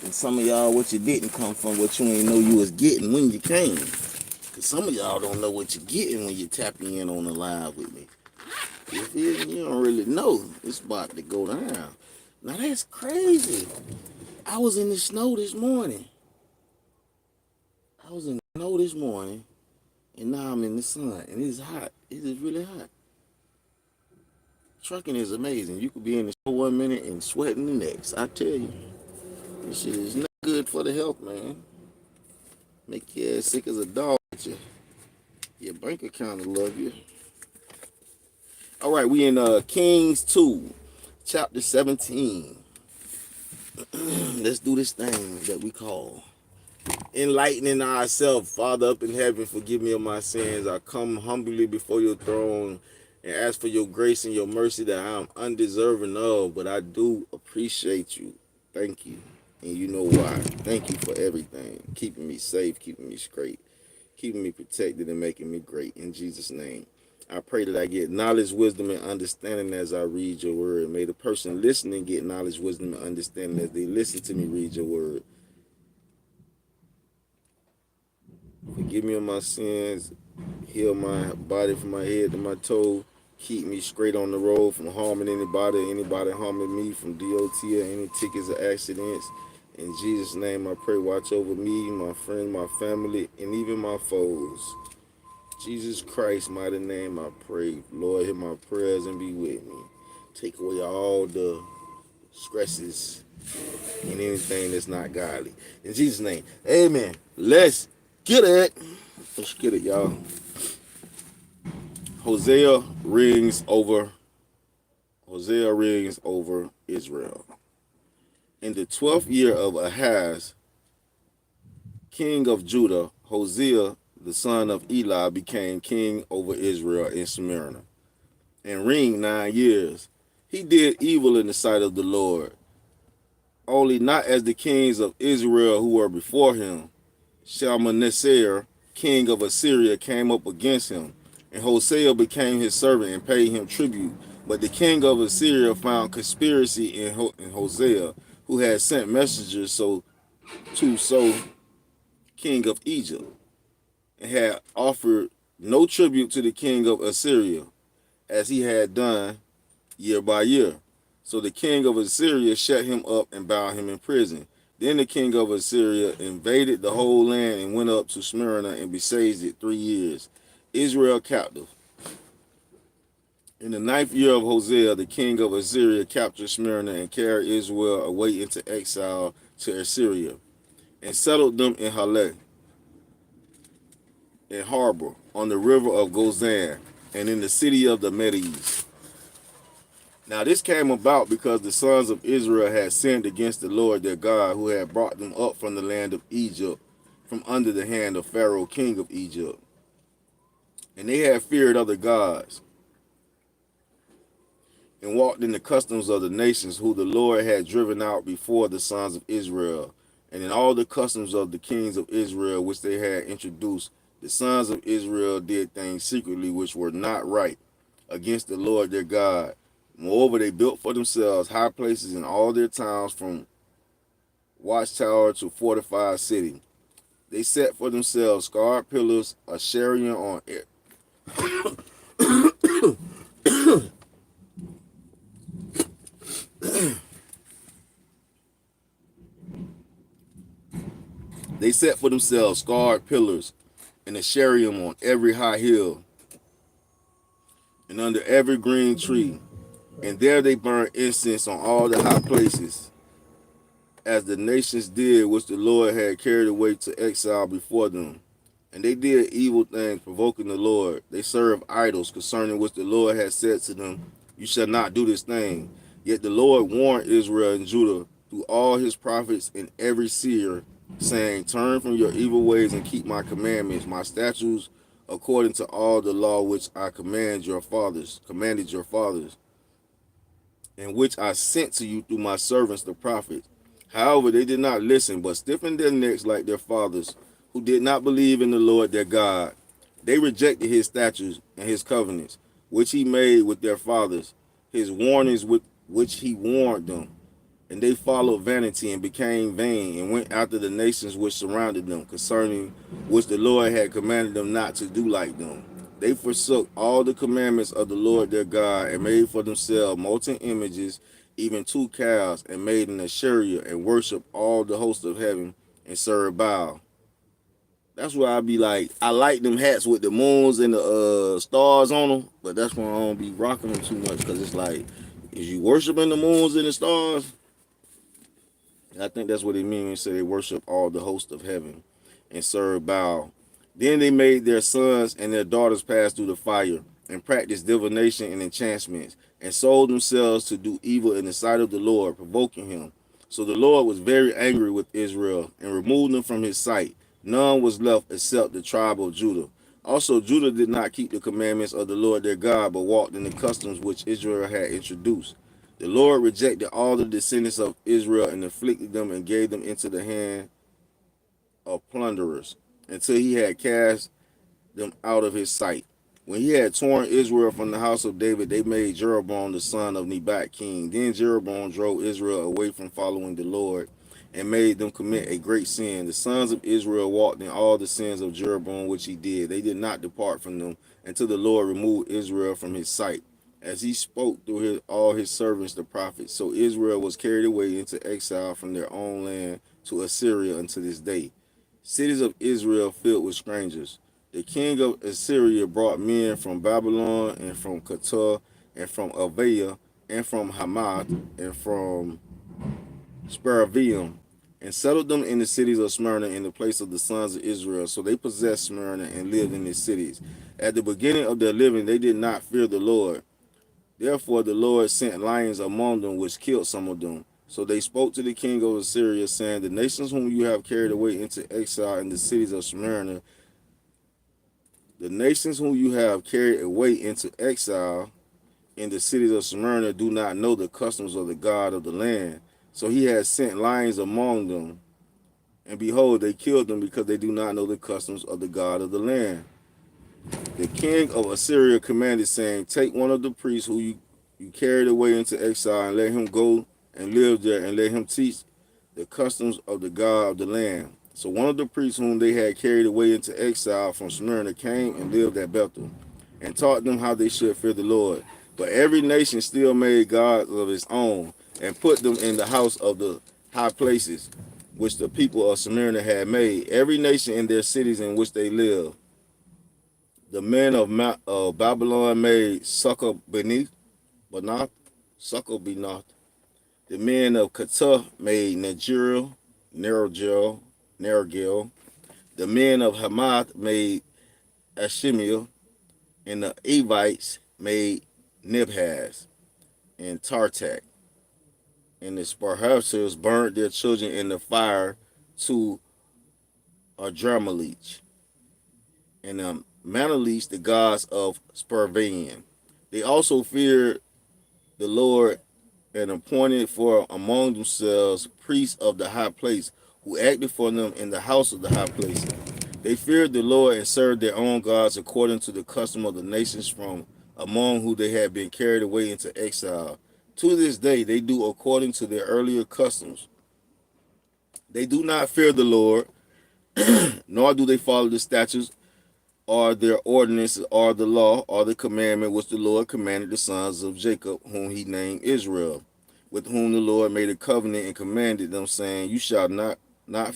And some of y'all what you didn't come from, what you ain't know you was getting when you came. Cause some of y'all don't know what you're getting when you're tapping in on the live with me. You feel me? You don't really know it's about to go down. Now that's crazy. I was in the snow this morning. And now I'm in the sun, and it's hot. It is really hot. Trucking is amazing. You could be in the snow 1 minute and sweating the next. I tell you, this shit is not good for the health, man. Make you as sick as a dog. Your bank account will love you. All right, we in Kings 2, chapter 17. Let's do this thing that we call enlightening ourselves. Father up in heaven, forgive me of my sins. I come humbly before your throne and ask for your grace and your mercy that I am undeserving of, but I do appreciate you. Thank you. And you know why. Thank you for everything. Keeping me safe, keeping me straight, keeping me protected, and making me great. In Jesus' name. I pray that I get knowledge, wisdom, and understanding as I read your word. May the person listening get knowledge, wisdom, and understanding as they listen to me read your word. Forgive me of my sins. Heal my body from my head to my toe. Keep me straight on the road from harming anybody harming me, from DOT or any tickets or accidents. In Jesus' name I pray, watch over me, my friends, my family, and even my foes. Jesus Christ's mighty name I pray. Lord, hear my prayers and be with me. Take away all the stresses and anything that's not godly. In Jesus' name, amen. Let's get it. Let's get it, y'all. Hosea rings over Israel. In the 12th year of Ahaz, king of Judah, Hosea, the son of Eli, became king over Israel in Smyrna, and reigned 9 years. He did evil in the sight of the Lord, only not as the kings of Israel who were before him. Shalmaneser, king of Assyria, came up against him, and Hosea became his servant and paid him tribute. But the king of Assyria found conspiracy in Hosea, who had sent messengers to king of Egypt, and had offered no tribute to the king of Assyria, as he had done year by year. So the king of Assyria shut him up and bound him in prison. Then the king of Assyria invaded the whole land and went up to Smyrna and besieged it 3 years. Israel captive. In the 9th year of Hosea, the king of Assyria captured Smyrna and carried Israel away into exile to Assyria, and settled them in Halah, in harbor, on the river of Gozan, and in the city of the Medes. Now this came about because the sons of Israel had sinned against the Lord their God, who had brought them up from the land of Egypt, from under the hand of Pharaoh, king of Egypt. And they had feared other gods, and walked in the customs of the nations who the Lord had driven out before the sons of Israel, and in all the customs of the kings of Israel which they had introduced. The sons of Israel did things secretly which were not right against the Lord their God. Moreover, they built for themselves high places in all their towns, from watchtower to fortified city. They set for themselves scarred pillars, a chariot on it. They set for themselves scarred pillars and a chariot on every high hill and under every green tree. And there they burned incense on all the high places, as the nations did which the Lord had carried away to exile before them. And they did evil things, provoking the Lord. They served idols, concerning which the Lord had said to them, you shall not do this thing. Yet the Lord warned Israel and Judah through all his prophets and every seer, saying, turn from your evil ways and keep my commandments, my statutes, according to all the law which I commanded your fathers, and which I sent to you through my servants the prophets. However, they did not listen, but stiffened their necks like their fathers, who did not believe in the Lord their God. They rejected his statutes and his covenants, which he made with their fathers, his warnings with which he warned them. And they followed vanity and became vain, and went after the nations which surrounded them, concerning which the Lord had commanded them not to do like them. They forsook all the commandments of the Lord their God, and made for themselves molten images, even 2 calves, and made an chariot, and worshiped all the hosts of heaven, and served Baal. That's why I be like, I like them hats with the moons and the stars on them, but that's why I don't be rocking them too much, because it's like, is you worshiping the moons and the stars? I think that's what it means when they say they worship all the hosts of heaven and serve Baal. Then they made their sons and their daughters pass through the fire, and practiced divination and enchantments, and sold themselves to do evil in the sight of the Lord, provoking him. So the Lord was very angry with Israel, and removed them from his sight. None was left except the tribe of Judah. Also Judah did not keep the commandments of the Lord their God, but walked in the customs which Israel had introduced. The Lord rejected all the descendants of Israel, and afflicted them, and gave them into the hand of plunderers, until he had cast them out of his sight. When he had torn Israel from the house of David, they made Jeroboam the son of Nebat king. Then Jeroboam drove Israel away from following the Lord and made them commit a great sin. The sons of Israel walked in all the sins of Jeroboam which he did. They did not depart from them until the Lord removed Israel from his sight, as he spoke through all his servants the prophets. So Israel was carried away into exile from their own land to Assyria unto this day. Cities of Israel filled with strangers. The king of Assyria brought men from Babylon and from Qatar and from Avia and from Hamath and from Sparavium and settled them in the cities of Smyrna in the place of the sons of Israel. So they possessed Smyrna and lived in its cities. At the beginning of their living, they did not fear the Lord. Therefore the Lord sent lions among them, which killed some of them. So they spoke to the king of Assyria, saying, the nations whom you have carried away into exile in the cities of Smyrna, the nations whom you have carried away into exile in the cities of Smyrna do not know the customs of the God of the land. So he has sent lions among them, and behold, they killed them because they do not know the customs of the God of the land. The king of Assyria commanded, saying, take one of the priests who you carried away into exile, and let him go and live there, and let him teach the customs of the God of the land. So one of the priests whom they had carried away into exile from Smyrna came and lived at Bethel, and taught them how they should fear the Lord. But every nation still made gods of its own, and put them in the house of the high places, which the people of Smyrna had made, every nation in their cities in which they lived. The men of Babylon made Succoth-Benoth. The men of Qatar made Nergal. The men of Hamath made Ashimiah, and the Evites made Nibhaz and Tartak. And the Sparhasers burnt their children in the fire to Adramelech, and the Manalech, the gods of Sparvaim. They also feared the Lord and appointed for among themselves priests of the high place, who acted for them in the house of the high place. They feared the Lord and served their own gods according to the custom of the nations from among whom they had been carried away into exile. To this day, they do according to their earlier customs. They do not fear the Lord, nor do they follow the statutes or their ordinances or the law or the commandment which the Lord commanded the sons of Jacob, whom he named Israel, with whom the Lord made a covenant and commanded them, saying, you shall not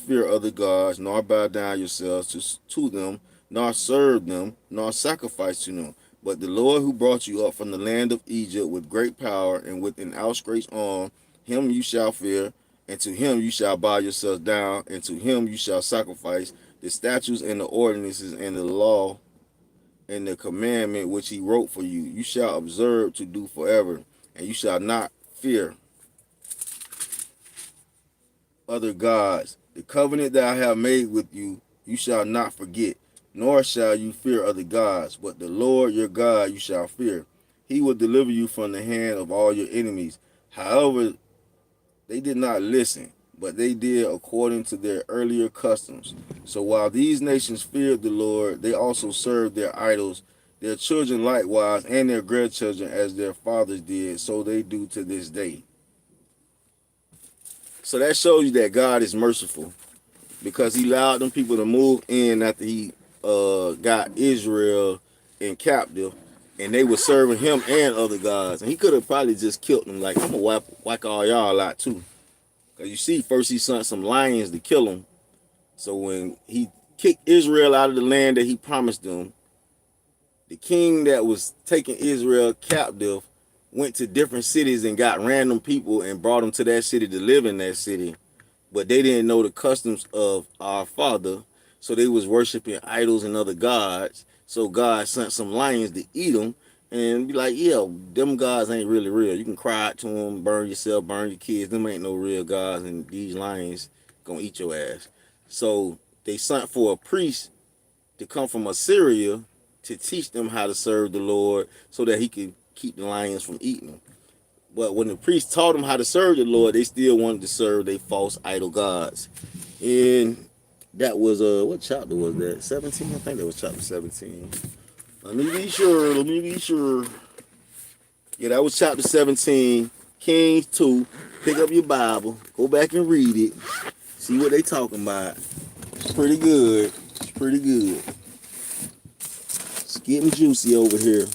fear other gods, nor bow down yourselves to them, nor serve them, nor sacrifice to them. But the Lord who brought you up from the land of Egypt with great power and with an outstretched arm, him you shall fear, and to him you shall bow yourselves down, and to him you shall sacrifice. The statutes and the ordinances and the law and the commandment which he wrote for you, you shall observe to do forever, and you shall not fear other gods. The covenant that I have made with you, you shall not forget, nor shall you fear other gods, but the Lord your God you shall fear. He will deliver you from the hand of all your enemies. However, they did not listen, but they did according to their earlier customs. So while these nations feared the Lord, they also served their idols, their children likewise, and their grandchildren as their fathers did, so they do to this day. So that shows you that God is merciful, because he allowed them people to move in after he got Israel in captive, and they were serving him and other gods. And he could have probably just killed them, like, I'm gonna whack all y'all out too. Because you see, first he sent some lions to kill them. So when he kicked Israel out of the land that he promised them, the king that was taking Israel captive went to different cities and got random people and brought them to that city to live in that city. But they didn't know the customs of our father, so they was worshiping idols and other gods. So God sent some lions to eat them and be like, yeah, them gods ain't really real. You can cry out to them, burn yourself, burn your kids. Them ain't no real gods, and these lions gonna eat your ass. So they sent for a priest to come from Assyria to teach them how to serve the Lord so that he could keep the lions from eating them. But when the priest taught them how to serve the Lord, they still wanted to serve their false idol gods. And that was, what chapter was that? 17? I think that was chapter 17. Let me be sure. Yeah, that was chapter 17, Kings 2. Pick up your Bible, go back and read it, see what they talking about. It's pretty good. It's getting juicy over here.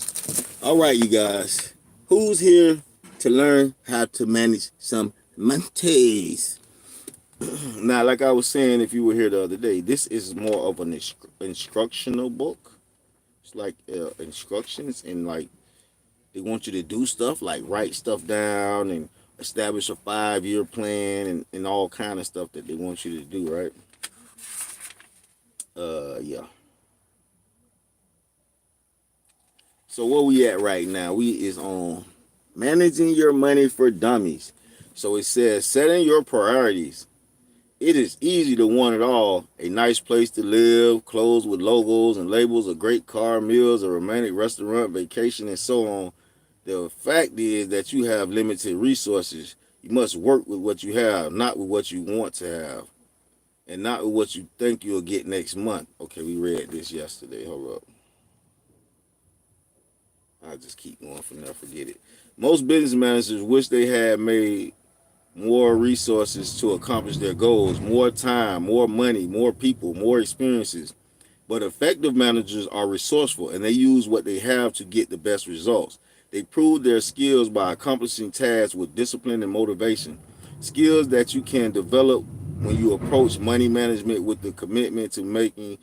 All right, you guys. Who's here to learn how to manage some monies? Now, like I was saying, if you were here the other day, this is more of an instructional book. It's like instructions, and like they want you to do stuff like write stuff down and establish a 5-year plan and all kind of stuff that they want you to do, right? Yeah. So where we at right now? We is on managing your money for dummies. So it says setting your priorities. It is easy to want it all. A nice place to live, clothes with logos and labels, a great car, meals, a romantic restaurant, vacation, and so on. The fact is that you have limited resources. You must work with what you have, not with what you want to have, and not with what you think you'll get next month. Okay, we read this yesterday. Hold up. I'll just keep going from there. Forget it. Most business managers wish they had made more resources to accomplish their goals, more time, more money, more people, more experiences. But effective managers are resourceful, and they use what they have to get the best results. They prove their skills by accomplishing tasks with discipline and motivation. Skills that you can develop when you approach money management with the commitment to making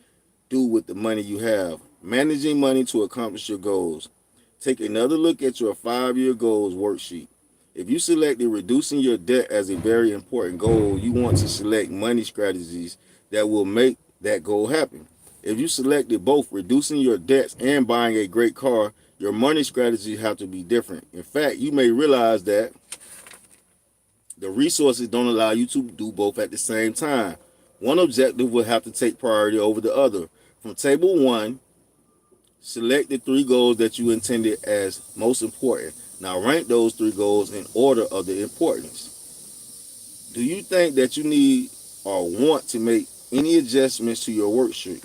do with the money you have. Managing money to accomplish your goals. Take another look at your 5-year goals worksheet. If you selected reducing your debt as a very important goal, you want to select money strategies that will make that goal happen. If you selected both reducing your debts and buying a great car, your money strategies have to be different. In fact, you may realize that the resources don't allow you to do both at the same time. One objective will have to take priority over the other. From table 1, select the 3 goals that you intended as most important. Now rank those 3 goals in order of the importance. Do you think that you need or want to make any adjustments to your worksheet?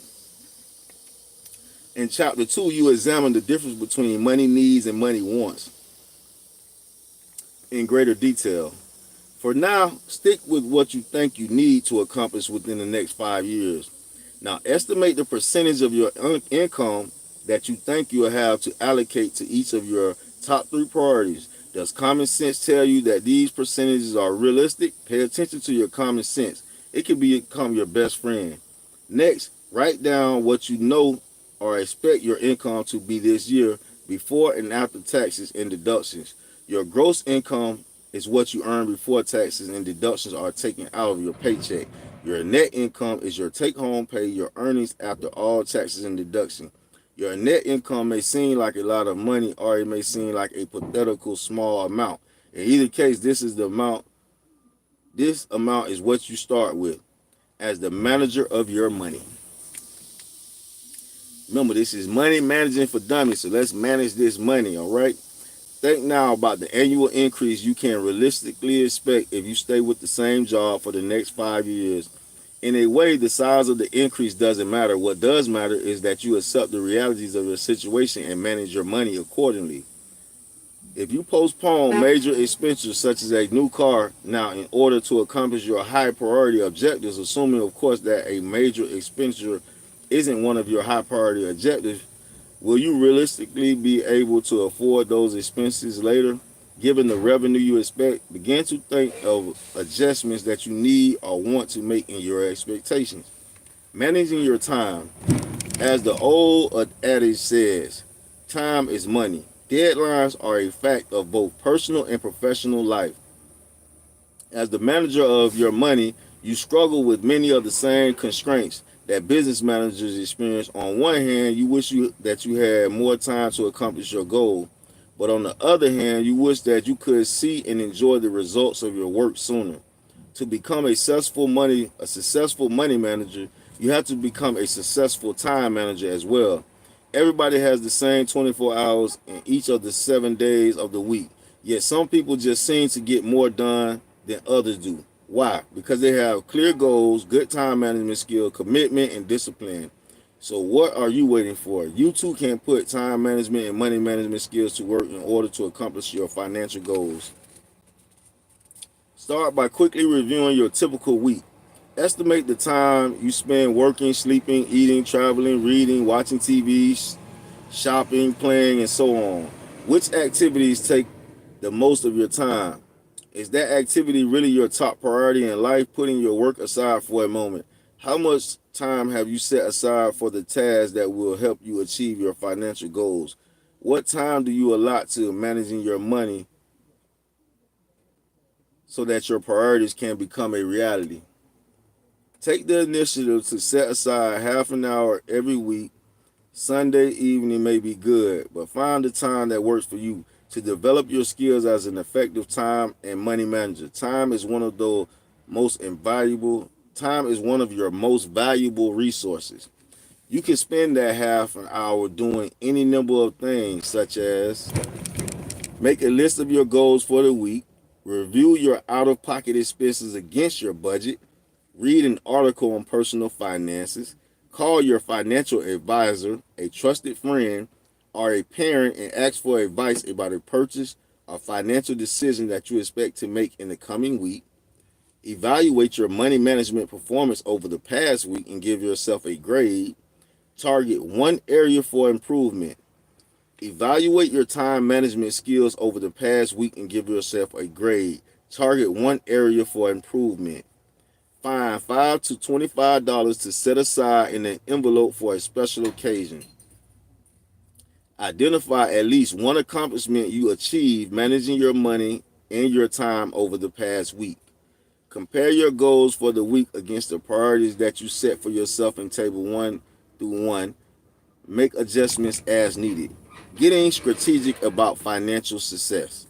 In chapter 2, you examine the difference between money needs and money wants in greater detail. For now, stick with what you think you need to accomplish within the next 5 years. Now estimate the percentage of your income that you think you'll have to allocate to each of your top 3 priorities. Does common sense tell you that these percentages are realistic? Pay attention to your common sense. It can become your best friend. Next, write down what you know or expect your income to be this year before and after taxes and deductions. Your gross income is what you earn before taxes and deductions are taken out of your paycheck. Your net income is your take-home pay, your earnings after all taxes and deductions. Your net income may seem like a lot of money, or it may seem like a pathetical small amount. In either case, this amount is what you start with as the manager of your money. Remember, this is money managing for dummies, so let's manage this money, all right? Think now about the annual increase you can realistically expect if you stay with the same job for the next 5 years. In a way, the size of the increase doesn't matter. What does matter is that you accept the realities of your situation and manage your money accordingly. If you postpone major expenditures such as a new car now in order to accomplish your high priority objectives, assuming of course that a major expenditure isn't one of your high priority objectives, will you realistically be able to afford those expenses later? Given the revenue you expect, begin to think of adjustments that you need or want to make in your expectations. Managing your time. As the old adage says, time is money. Deadlines are a fact of both personal and professional life. As the manager of your money, you struggle with many of the same constraints that business managers experience. On one hand, you wish that you had more time to accomplish your goal. But on the other hand, you wish that you could see and enjoy the results of your work sooner. To become a successful money manager, you have to become a successful time manager as well. Everybody has the same 24 hours in each of the 7 days of the week. Yet some people just seem to get more done than others do. Why? Because they have clear goals, good time management skill, commitment, and discipline. So what are you waiting for? You too can put time management and money management skills to work in order to accomplish your financial goals. Start by quickly reviewing your typical week. Estimate the time you spend working, sleeping, eating, traveling, reading, watching TV, shopping, playing, and so on. Which activities take the most of your time? Is that activity really your top priority in life? Putting your work aside for a moment. How much time have you set aside for the tasks that will help you achieve your financial goals? What time do you allot to managing your money so that your priorities can become a reality? Take the initiative to set aside half an hour every week. Sunday evening may be good, but find the time that works for you to develop your skills as an effective time and money manager. Time is one of your most valuable resources. You can spend that half an hour doing any number of things, such as make a list of your goals for the week, review your out-of-pocket expenses against your budget, read an article on personal finances, call your financial advisor, a trusted friend, or a parent and ask for advice about a purchase or financial decision that you expect to make in the coming week. Evaluate your money management performance over the past week and give yourself a grade. Target one area for improvement. Evaluate your time management skills over the past week and give yourself a grade. Target one area for improvement. Find $5 to $25 to set aside in an envelope for a special occasion. Identify at least one accomplishment you achieved managing your money and your time over the past week. Compare your goals for the week against the priorities that you set for yourself in table 1 through 1. Make adjustments as needed. Getting strategic about financial success.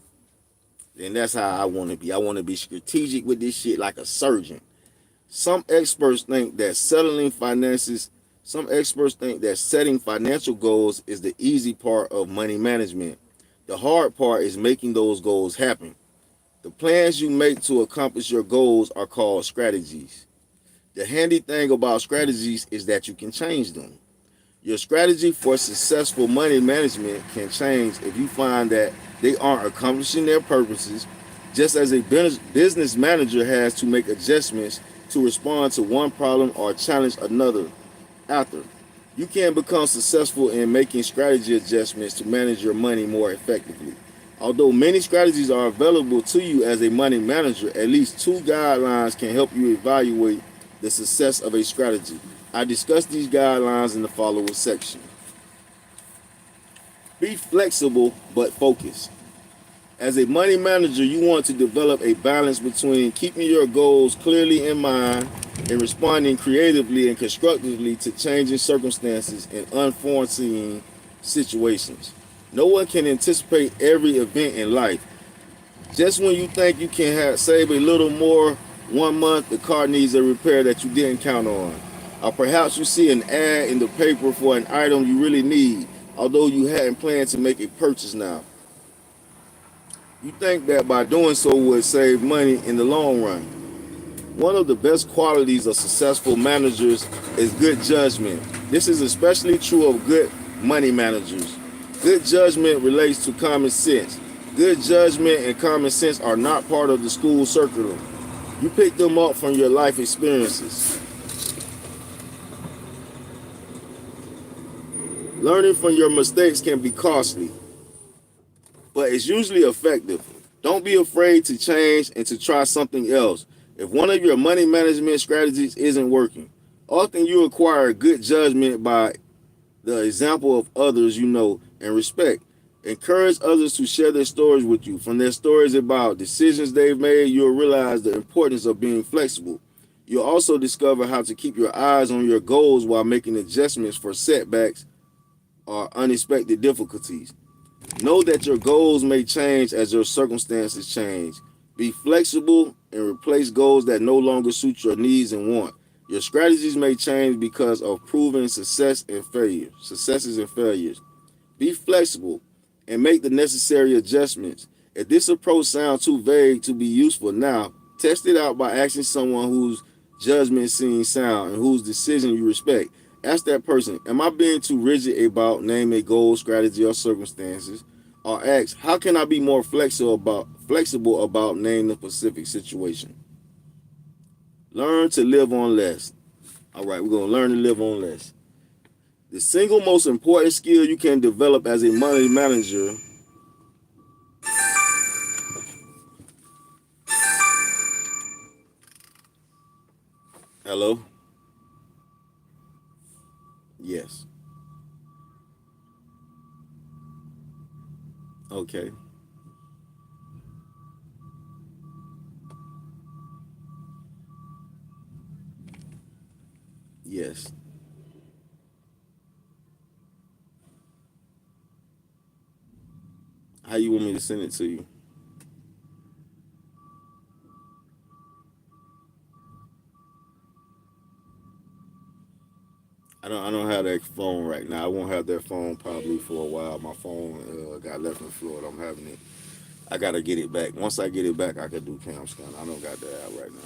And that's how I want to be. I want to be strategic with this shit like a surgeon. Some experts think that setting financial goals is the easy part of money management. The hard part is making those goals happen. The plans you make to accomplish your goals are called strategies. The handy thing about strategies is that you can change them. Your strategy for successful money management can change if you find that they aren't accomplishing their purposes, just as a business manager has to make adjustments to respond to one problem or challenge another after. You can become successful in making strategy adjustments to manage your money more effectively. Although many strategies are available to you as a money manager, at least 2 guidelines can help you evaluate the success of a strategy. I discuss these guidelines in the following section. Be flexible but focused. As a money manager, you want to develop a balance between keeping your goals clearly in mind and responding creatively and constructively to changing circumstances and unforeseen situations. No one can anticipate every event in life. Just when you think you can save a little more one month, the car needs a repair that you didn't count on. Or perhaps you see an ad in the paper for an item you really need, although you hadn't planned to make a purchase now. You think that by doing so would save money in the long run. One of the best qualities of successful managers is good judgment. This is especially true of good money managers. Good judgment relates to common sense. Good judgment and common sense are not part of the school curriculum. You pick them up from your life experiences. Learning from your mistakes can be costly, but it's usually effective. Don't be afraid to change and to try something else. If one of your money management strategies isn't working, often you acquire good judgment by the example of others you know and respect. Encourage others to share their stories with you. From their stories about decisions they've made, you'll realize the importance of being flexible. You'll also discover how to keep your eyes on your goals while making adjustments for setbacks or unexpected difficulties. Know that your goals may change as your circumstances change. Be flexible and replace goals that no longer suit your needs and want. Your strategies may change because of proven successes and failures. Be flexible and make the necessary adjustments. If this approach sounds too vague to be useful now, test it out by asking someone whose judgment seems sound and whose decision you respect. Ask that person, am I being too rigid about naming a goal, strategy, or circumstances? Or ask, how can I be more flexible about naming a specific situation? Learn to live on less. All right, we're going to learn to live on less. The single most important skill you can develop as a money manager. Hello? Yes. Okay. Yes. How you want me to send it to you? I don't have that phone right now. I won't have that phone probably for a while. My phone got left in Florida. I'm having it. I gotta get it back. Once I get it back, I can do cam scan. I don't got that out right now.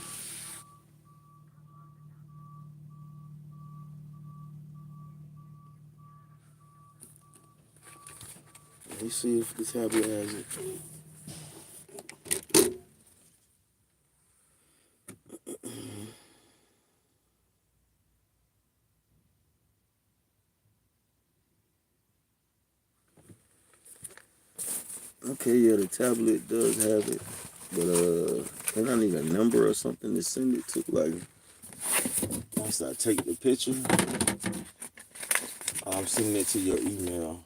Let me see if the tablet has it. Okay, yeah, the tablet does have it, but can I need a number or something to send it to? Like, once I take the picture, I'm sending it to your email.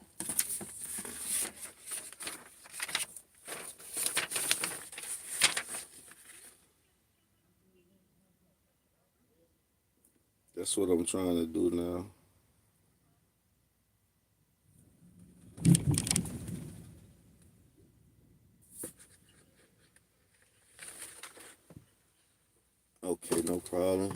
That's what I'm trying to do now. Okay, no problem.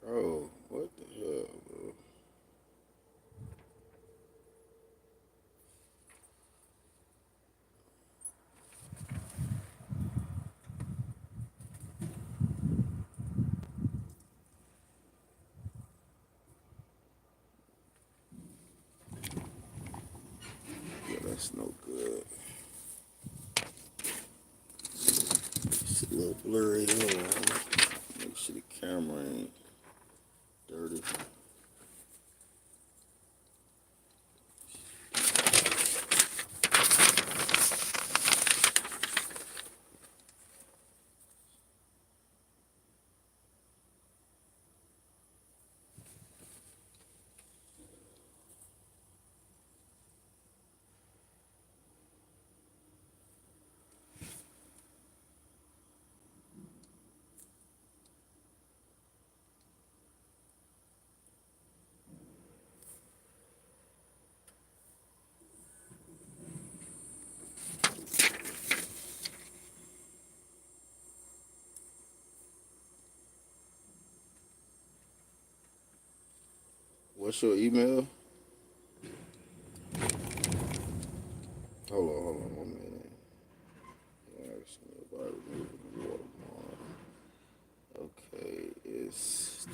Oh, what the hell, bro? Yeah, that's no good. It's a little blurry. Hold on. Make sure the camera ain't dirty. What's your email? Hold on 1 minute. Ask me about removing the watermark. Okay, it's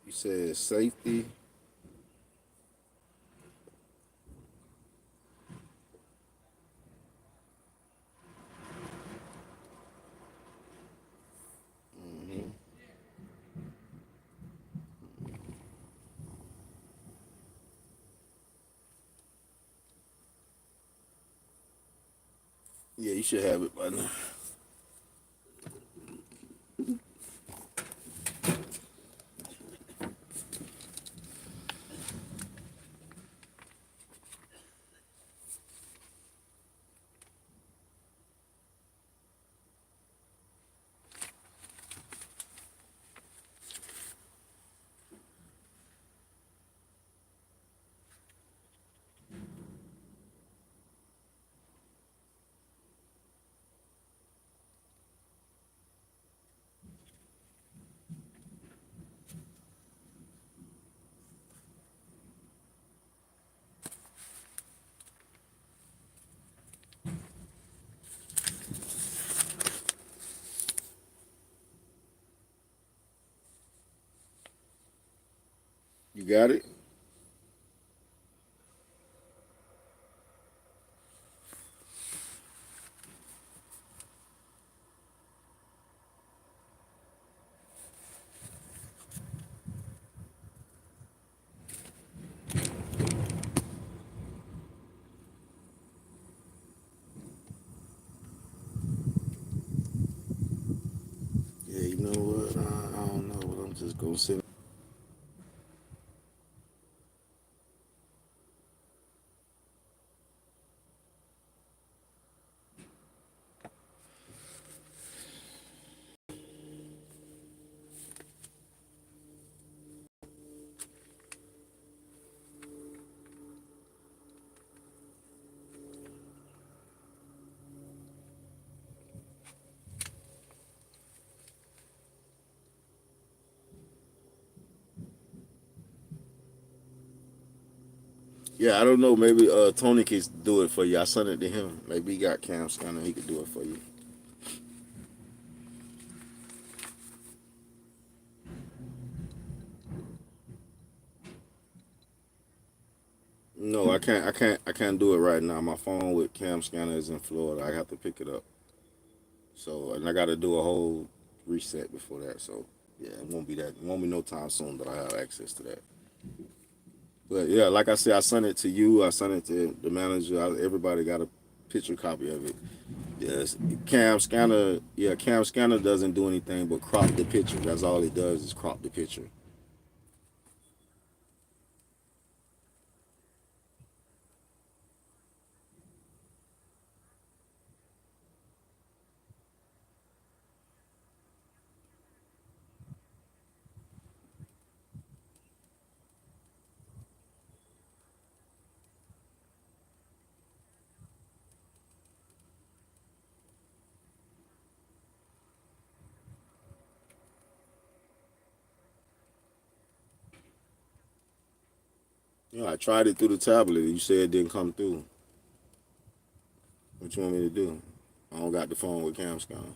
you said safety. Yeah, you should have it by now. You got it? Yeah, you know what? I don't know, but I'm just gonna send. Yeah, I don't know. Maybe Tony can do it for you. I sent it to him. Maybe he got Cam Scanner. He could do it for you. No, I can't. I can't do it right now. My phone with Cam Scanner is in Florida. I have to pick it up. So, and I got to do a whole reset before that. So, yeah, it won't be that. It won't be no time soon that I have access to that. But yeah, like I said, I sent it to you. I sent it to the manager. Everybody got a picture copy of it. Yes, Cam Scanner. Yeah, Cam Scanner doesn't do anything but crop the picture. That's all it does is crop the picture. Yeah, I tried it through the tablet. You said it didn't come through. What you want me to do? I don't got the phone with Cam Scanner.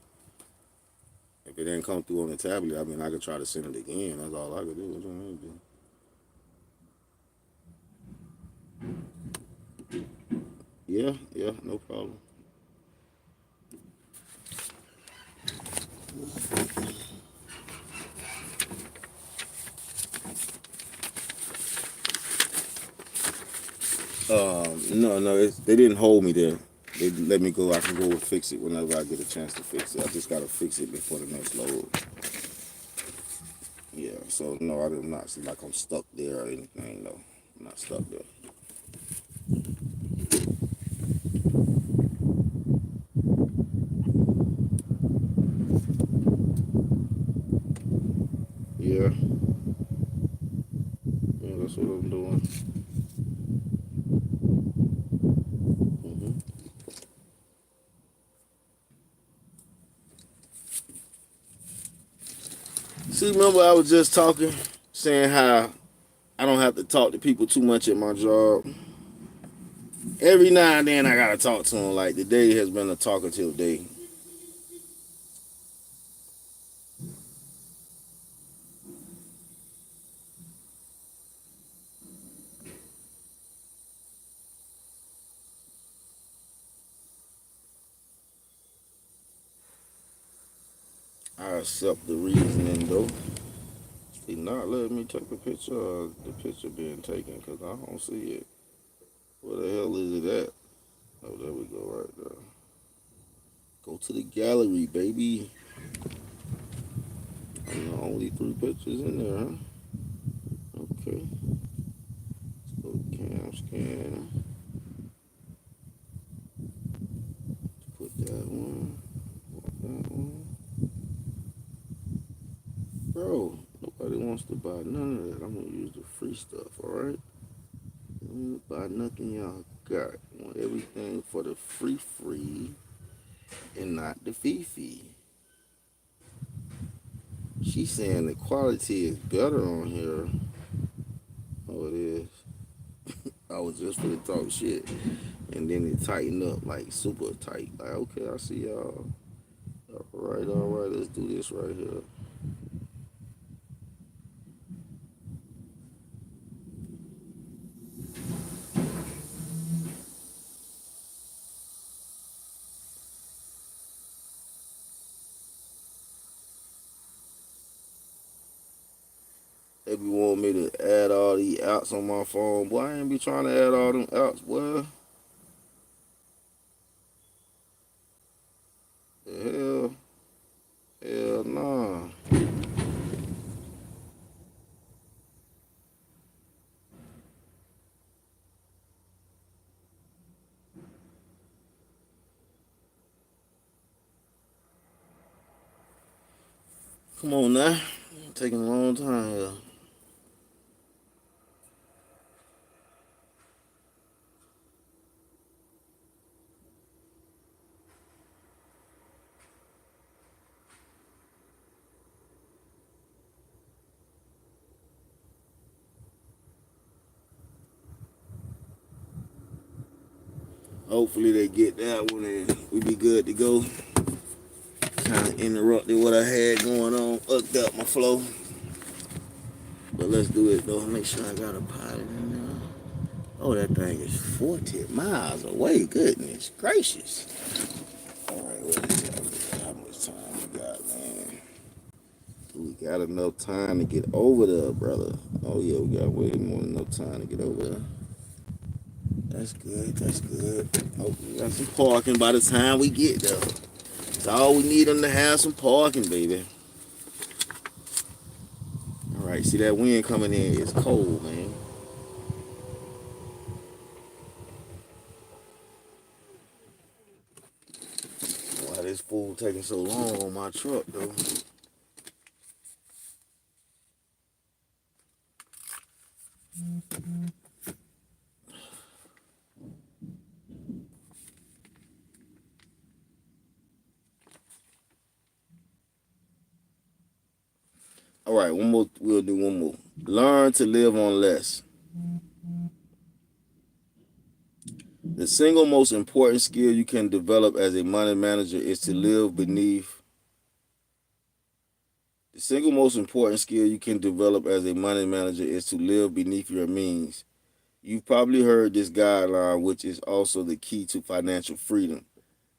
If it didn't come through on the tablet, I mean, I could try to send it again. That's all I could do. What you want me to do? Yeah, no problem. No, they didn't hold me there. They let me go. I can go and fix it whenever I get a chance to fix it. I just gotta fix it before the next load. Yeah, so no, I'm not like I'm stuck there or anything. No, I'm not stuck there. Yeah, yeah, that's what I'm doing. See, remember I was just talking, saying how I don't have to talk to people too much at my job. Every now and then I gotta talk to them. Like today has been a talkative day. I accept the reasoning though. They not letting me take a picture of the picture being taken because I don't see it. Where the hell is it at? Oh, there we go right there. Go to the gallery, baby. Only 3 pictures in there, huh? Okay. Let's go to Cam Scan. Put that one. That one. Bro, nobody wants to buy none of that. I'm gonna use the free stuff, alright? Don't buy nothing y'all got. I want everything for the free and not the fee. She's saying the quality is better on here. Oh, it is. I was just gonna talk shit. And then it tightened up like super tight. Like, okay, I see y'all. Alright, let's do this right here. They be wanting me to add all these apps on my phone. Boy, I ain't be trying to add all them apps, boy. The hell nah. Come on now. Taking a long time here. Hopefully they get that one and we be good to go. Kind of interrupted what I had going on, fucked up my flow. But let's do it though. Make sure I got a pilot in there. Oh, that thing is 40 miles away. Goodness gracious. All right, what is that? How much time we got, man? We got enough time to get over there, brother. Oh yeah, we got way more than enough time to get over there. That's good, that's good. Oh, we got some parking by the time we get there. That's all we need them to have, some parking, baby. All right, see that wind coming in, it's cold, man. Why this fool taking so long on my truck, though? All right, one more. We'll do one more. Learn to live on less. The single most important skill you can develop as a money manager is to live beneath. The single most important skill you can develop as a money manager is to live beneath your means. You've probably heard this guideline, which is also the key to financial freedom,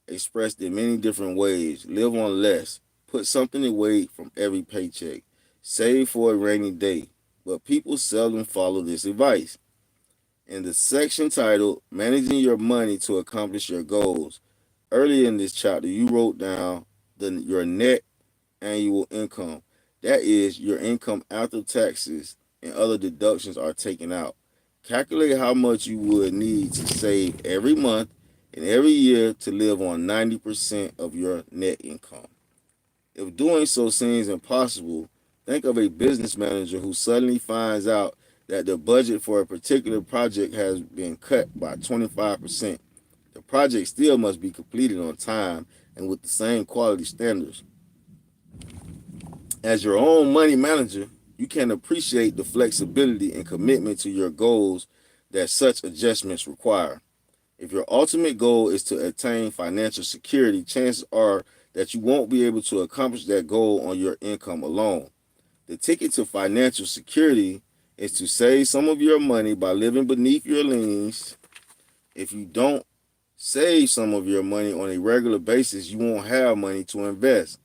expressed in many different ways. Live on less. Put something away from every paycheck. Save for a rainy day. But people seldom follow this advice. In the section titled Managing Your Money to Accomplish Your Goals, earlier in this chapter, you wrote down your net annual income. That is, your income after taxes and other deductions are taken out. Calculate how much you would need to save every month and every year to live on 90% of your net income. If doing so seems impossible, think of a business manager who suddenly finds out that the budget for a particular project has been cut by 25%. The project still must be completed on time and with the same quality standards. As your own money manager, you can appreciate the flexibility and commitment to your goals that such adjustments require. If your ultimate goal is to attain financial security, chances are that you won't be able to accomplish that goal on your income alone. The ticket to financial security is to save some of your money by living beneath your means. If you don't save some of your money on a regular basis, you won't have money to invest.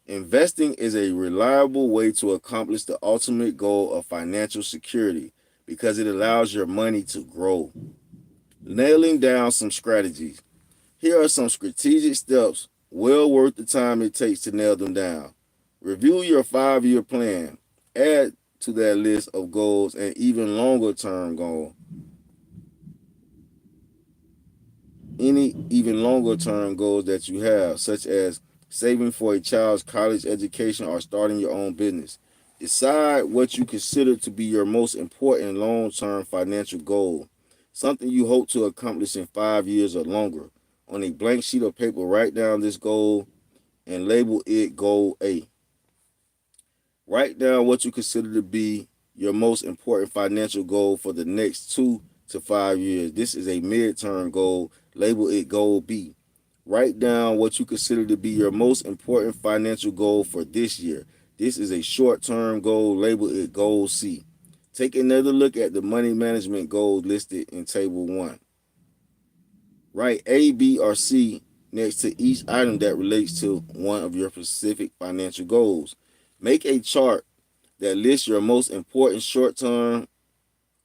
Investing is a reliable way to accomplish the ultimate goal of financial security because it allows your money to grow. Nailing down some strategies. Here are some strategic steps well worth the time it takes to nail them down. Review your 5-year plan. Add to that list of goals an even longer term goal. Any even longer term goals that you have, such as saving for a child's college education or starting your own business. Decide what you consider to be your most important long-term financial goal, something you hope to accomplish in 5 years or longer. On a blank sheet of paper, write down this goal and label it Goal A. Write down what you consider to be your most important financial goal for the next 2 to 5 years. This is a midterm goal. Label it Goal B. Write down what you consider to be your most important financial goal for this year. This is a short-term goal. Label it Goal C. Take another look at the money management goals listed in Table 1. Write A, B, or C next to each item that relates to one of your specific financial goals. Make a chart that lists your most important short-term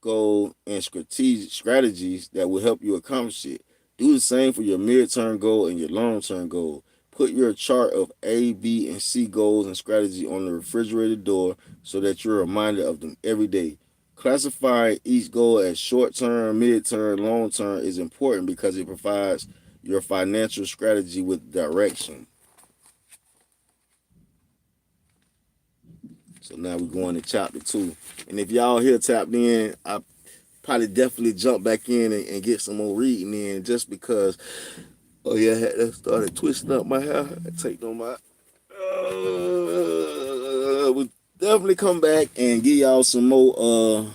goal and strategies that will help you accomplish it. Do the same for your mid-term goal and your long-term goal. Put your chart of A, B, and C goals and strategy on the refrigerator door so that you're reminded of them every day. Classifying each goal as short-term, mid-term, long-term is important because it provides your financial strategy with direction. So now we're going to chapter 2. And if y'all here tapped in, I probably definitely jump back in and get some more reading in just because, oh yeah, I had to started twisting up my hair. I take on my, we'll definitely come back and give y'all some more of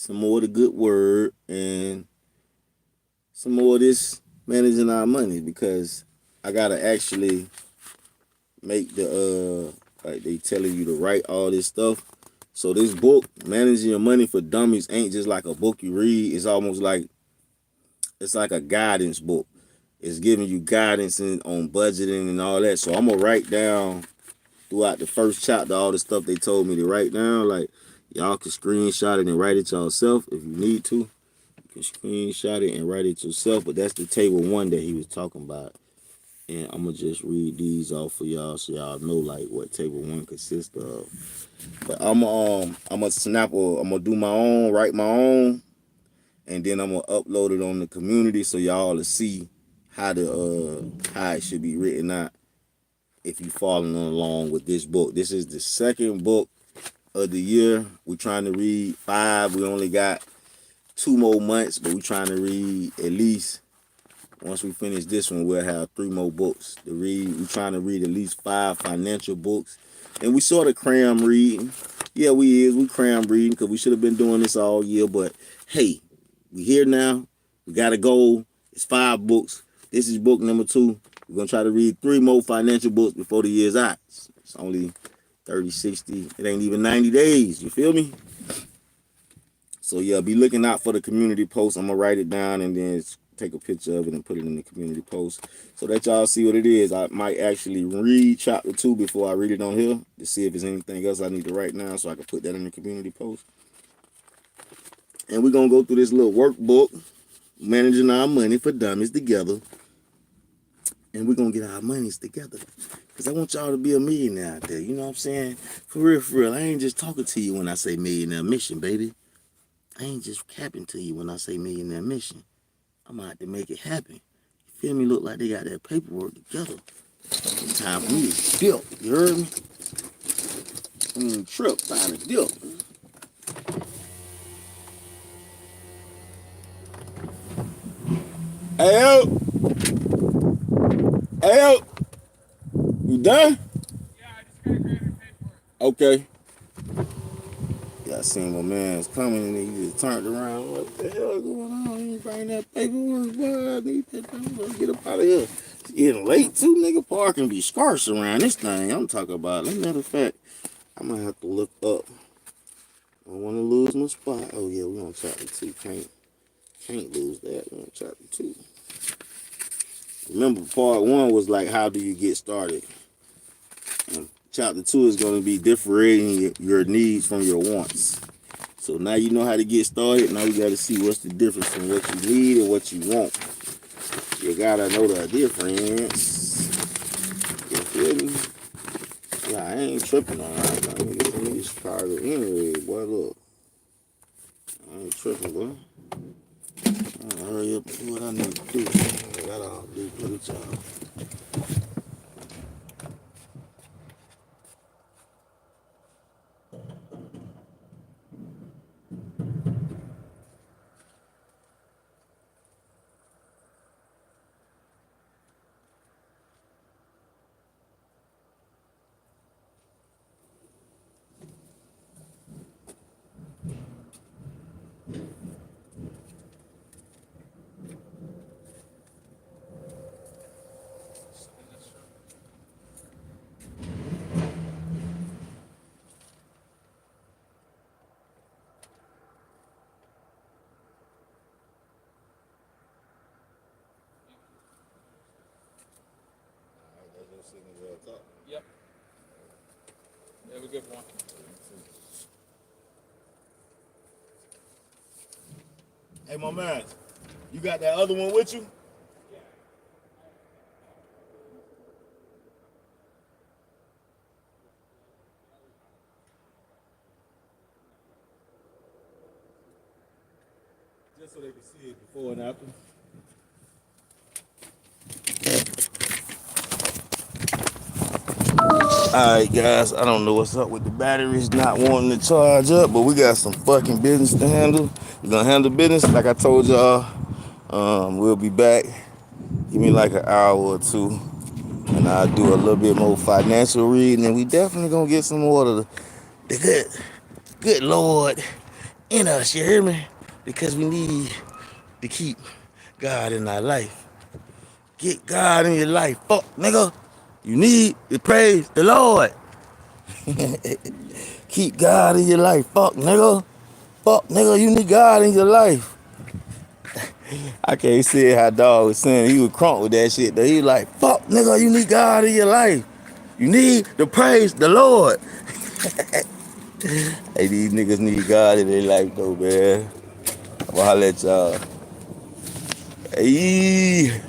the good word and some more of this managing our money, because I gotta actually make the like they telling you to write all this stuff. So this book, Managing Your Money for Dummies, ain't just like a book you read. It's almost like it's like a guidance book. It's giving you guidance on budgeting and all that. So I'm gonna write down throughout the first chapter all the stuff they told me to write down. Like y'all can screenshot it and write it yourself if you need to. You can screenshot it and write it yourself. But that's the table 1 that he was talking about. And I'm gonna just read these off for y'all so y'all know like what table 1 consists of. But I'm gonna do my own, write my own, and then I'm gonna upload it on the community so y'all to see how it should be written out if you following along with this book. This is the second book of the year. We're trying to read 5. We only got 2 more months, but we're trying to read at least. Once we finish this one, we'll have 3 more books to read. We're trying to read at least 5 financial books. And we sort of cram reading. Yeah, we cram reading because we should have been doing this all year. But hey, we here now. We got a goal. It's 5 books. This is book number 2. We're going to try to read 3 more financial books before the year's out. It's only 30, 60. It ain't even 90 days. You feel me? So yeah, be looking out for the community post. I'm going to write it down and then take a picture of it and put it in the community post so that y'all see what it is. I might actually read chapter 2 before I read it on here to see if there's anything else I need to write down so I can put that in the community post. And we're going to go through this little workbook, Managing Our Money for Dummies, together. And we're going to get our monies together because I want y'all to be a millionaire out there. You know what I'm saying? For real. I ain't just talking to you when I say millionaire mission, baby. I ain't just capping to you when I say millionaire mission. I'm gonna have to make it happen. You feel me? Look like they got that paperwork together. It's time for me to dip. You heard me? Trip, time to dip. Hey, you done? Yeah, I just gotta grab your paperwork. Okay. Yeah, I seen my man's coming and he just turned around. What the hell going on? He ain't bring that paperwork, boy. I need that paperwork. Get up out of here. It's getting late too, nigga. Parking be scarce around this thing. I'm talking about. As a matter of fact, I'm gonna have to look up. I don't want to lose my spot. Oh yeah, we on chapter 2. Can't lose that. We on chapter 2. Remember, part 1 was like, how do you get started? And chapter 2 is going to be differentiating your needs from your wants. So now you know how to get started. Now we got to see what's the difference from what you need and what you want. You got to know the difference. You feel me? Yeah, I ain't tripping on that. I mean, this nigga's tired anyway, boy. Look. I ain't tripping, boy. I'll hurry up and do what I need to do. I got all do a good job. Yep. Yeah, a good one. Hey, my man, you got that other one with you? Just so they can see it before and after. Alright guys, I don't know what's up with the batteries not wanting to charge up, but we got some fucking business to handle. We're gonna handle business like I told y'all. We'll be back. Give me like an hour or two, and I'll do a little bit more financial reading, and we definitely gonna get some more of the good Lord in us, you hear me? Because we need to keep God in our life. Get God in your life. Fuck, nigga. You need to praise the Lord. Keep God in your life. Fuck, nigga. Fuck, nigga, you need God in your life. I can't see how dog was saying. He was crunk with that shit, though. He was like, fuck, nigga, you need God in your life. You need to praise the Lord. Hey, these niggas need God in their life, though, man. I'm gonna holler at y'all. Hey.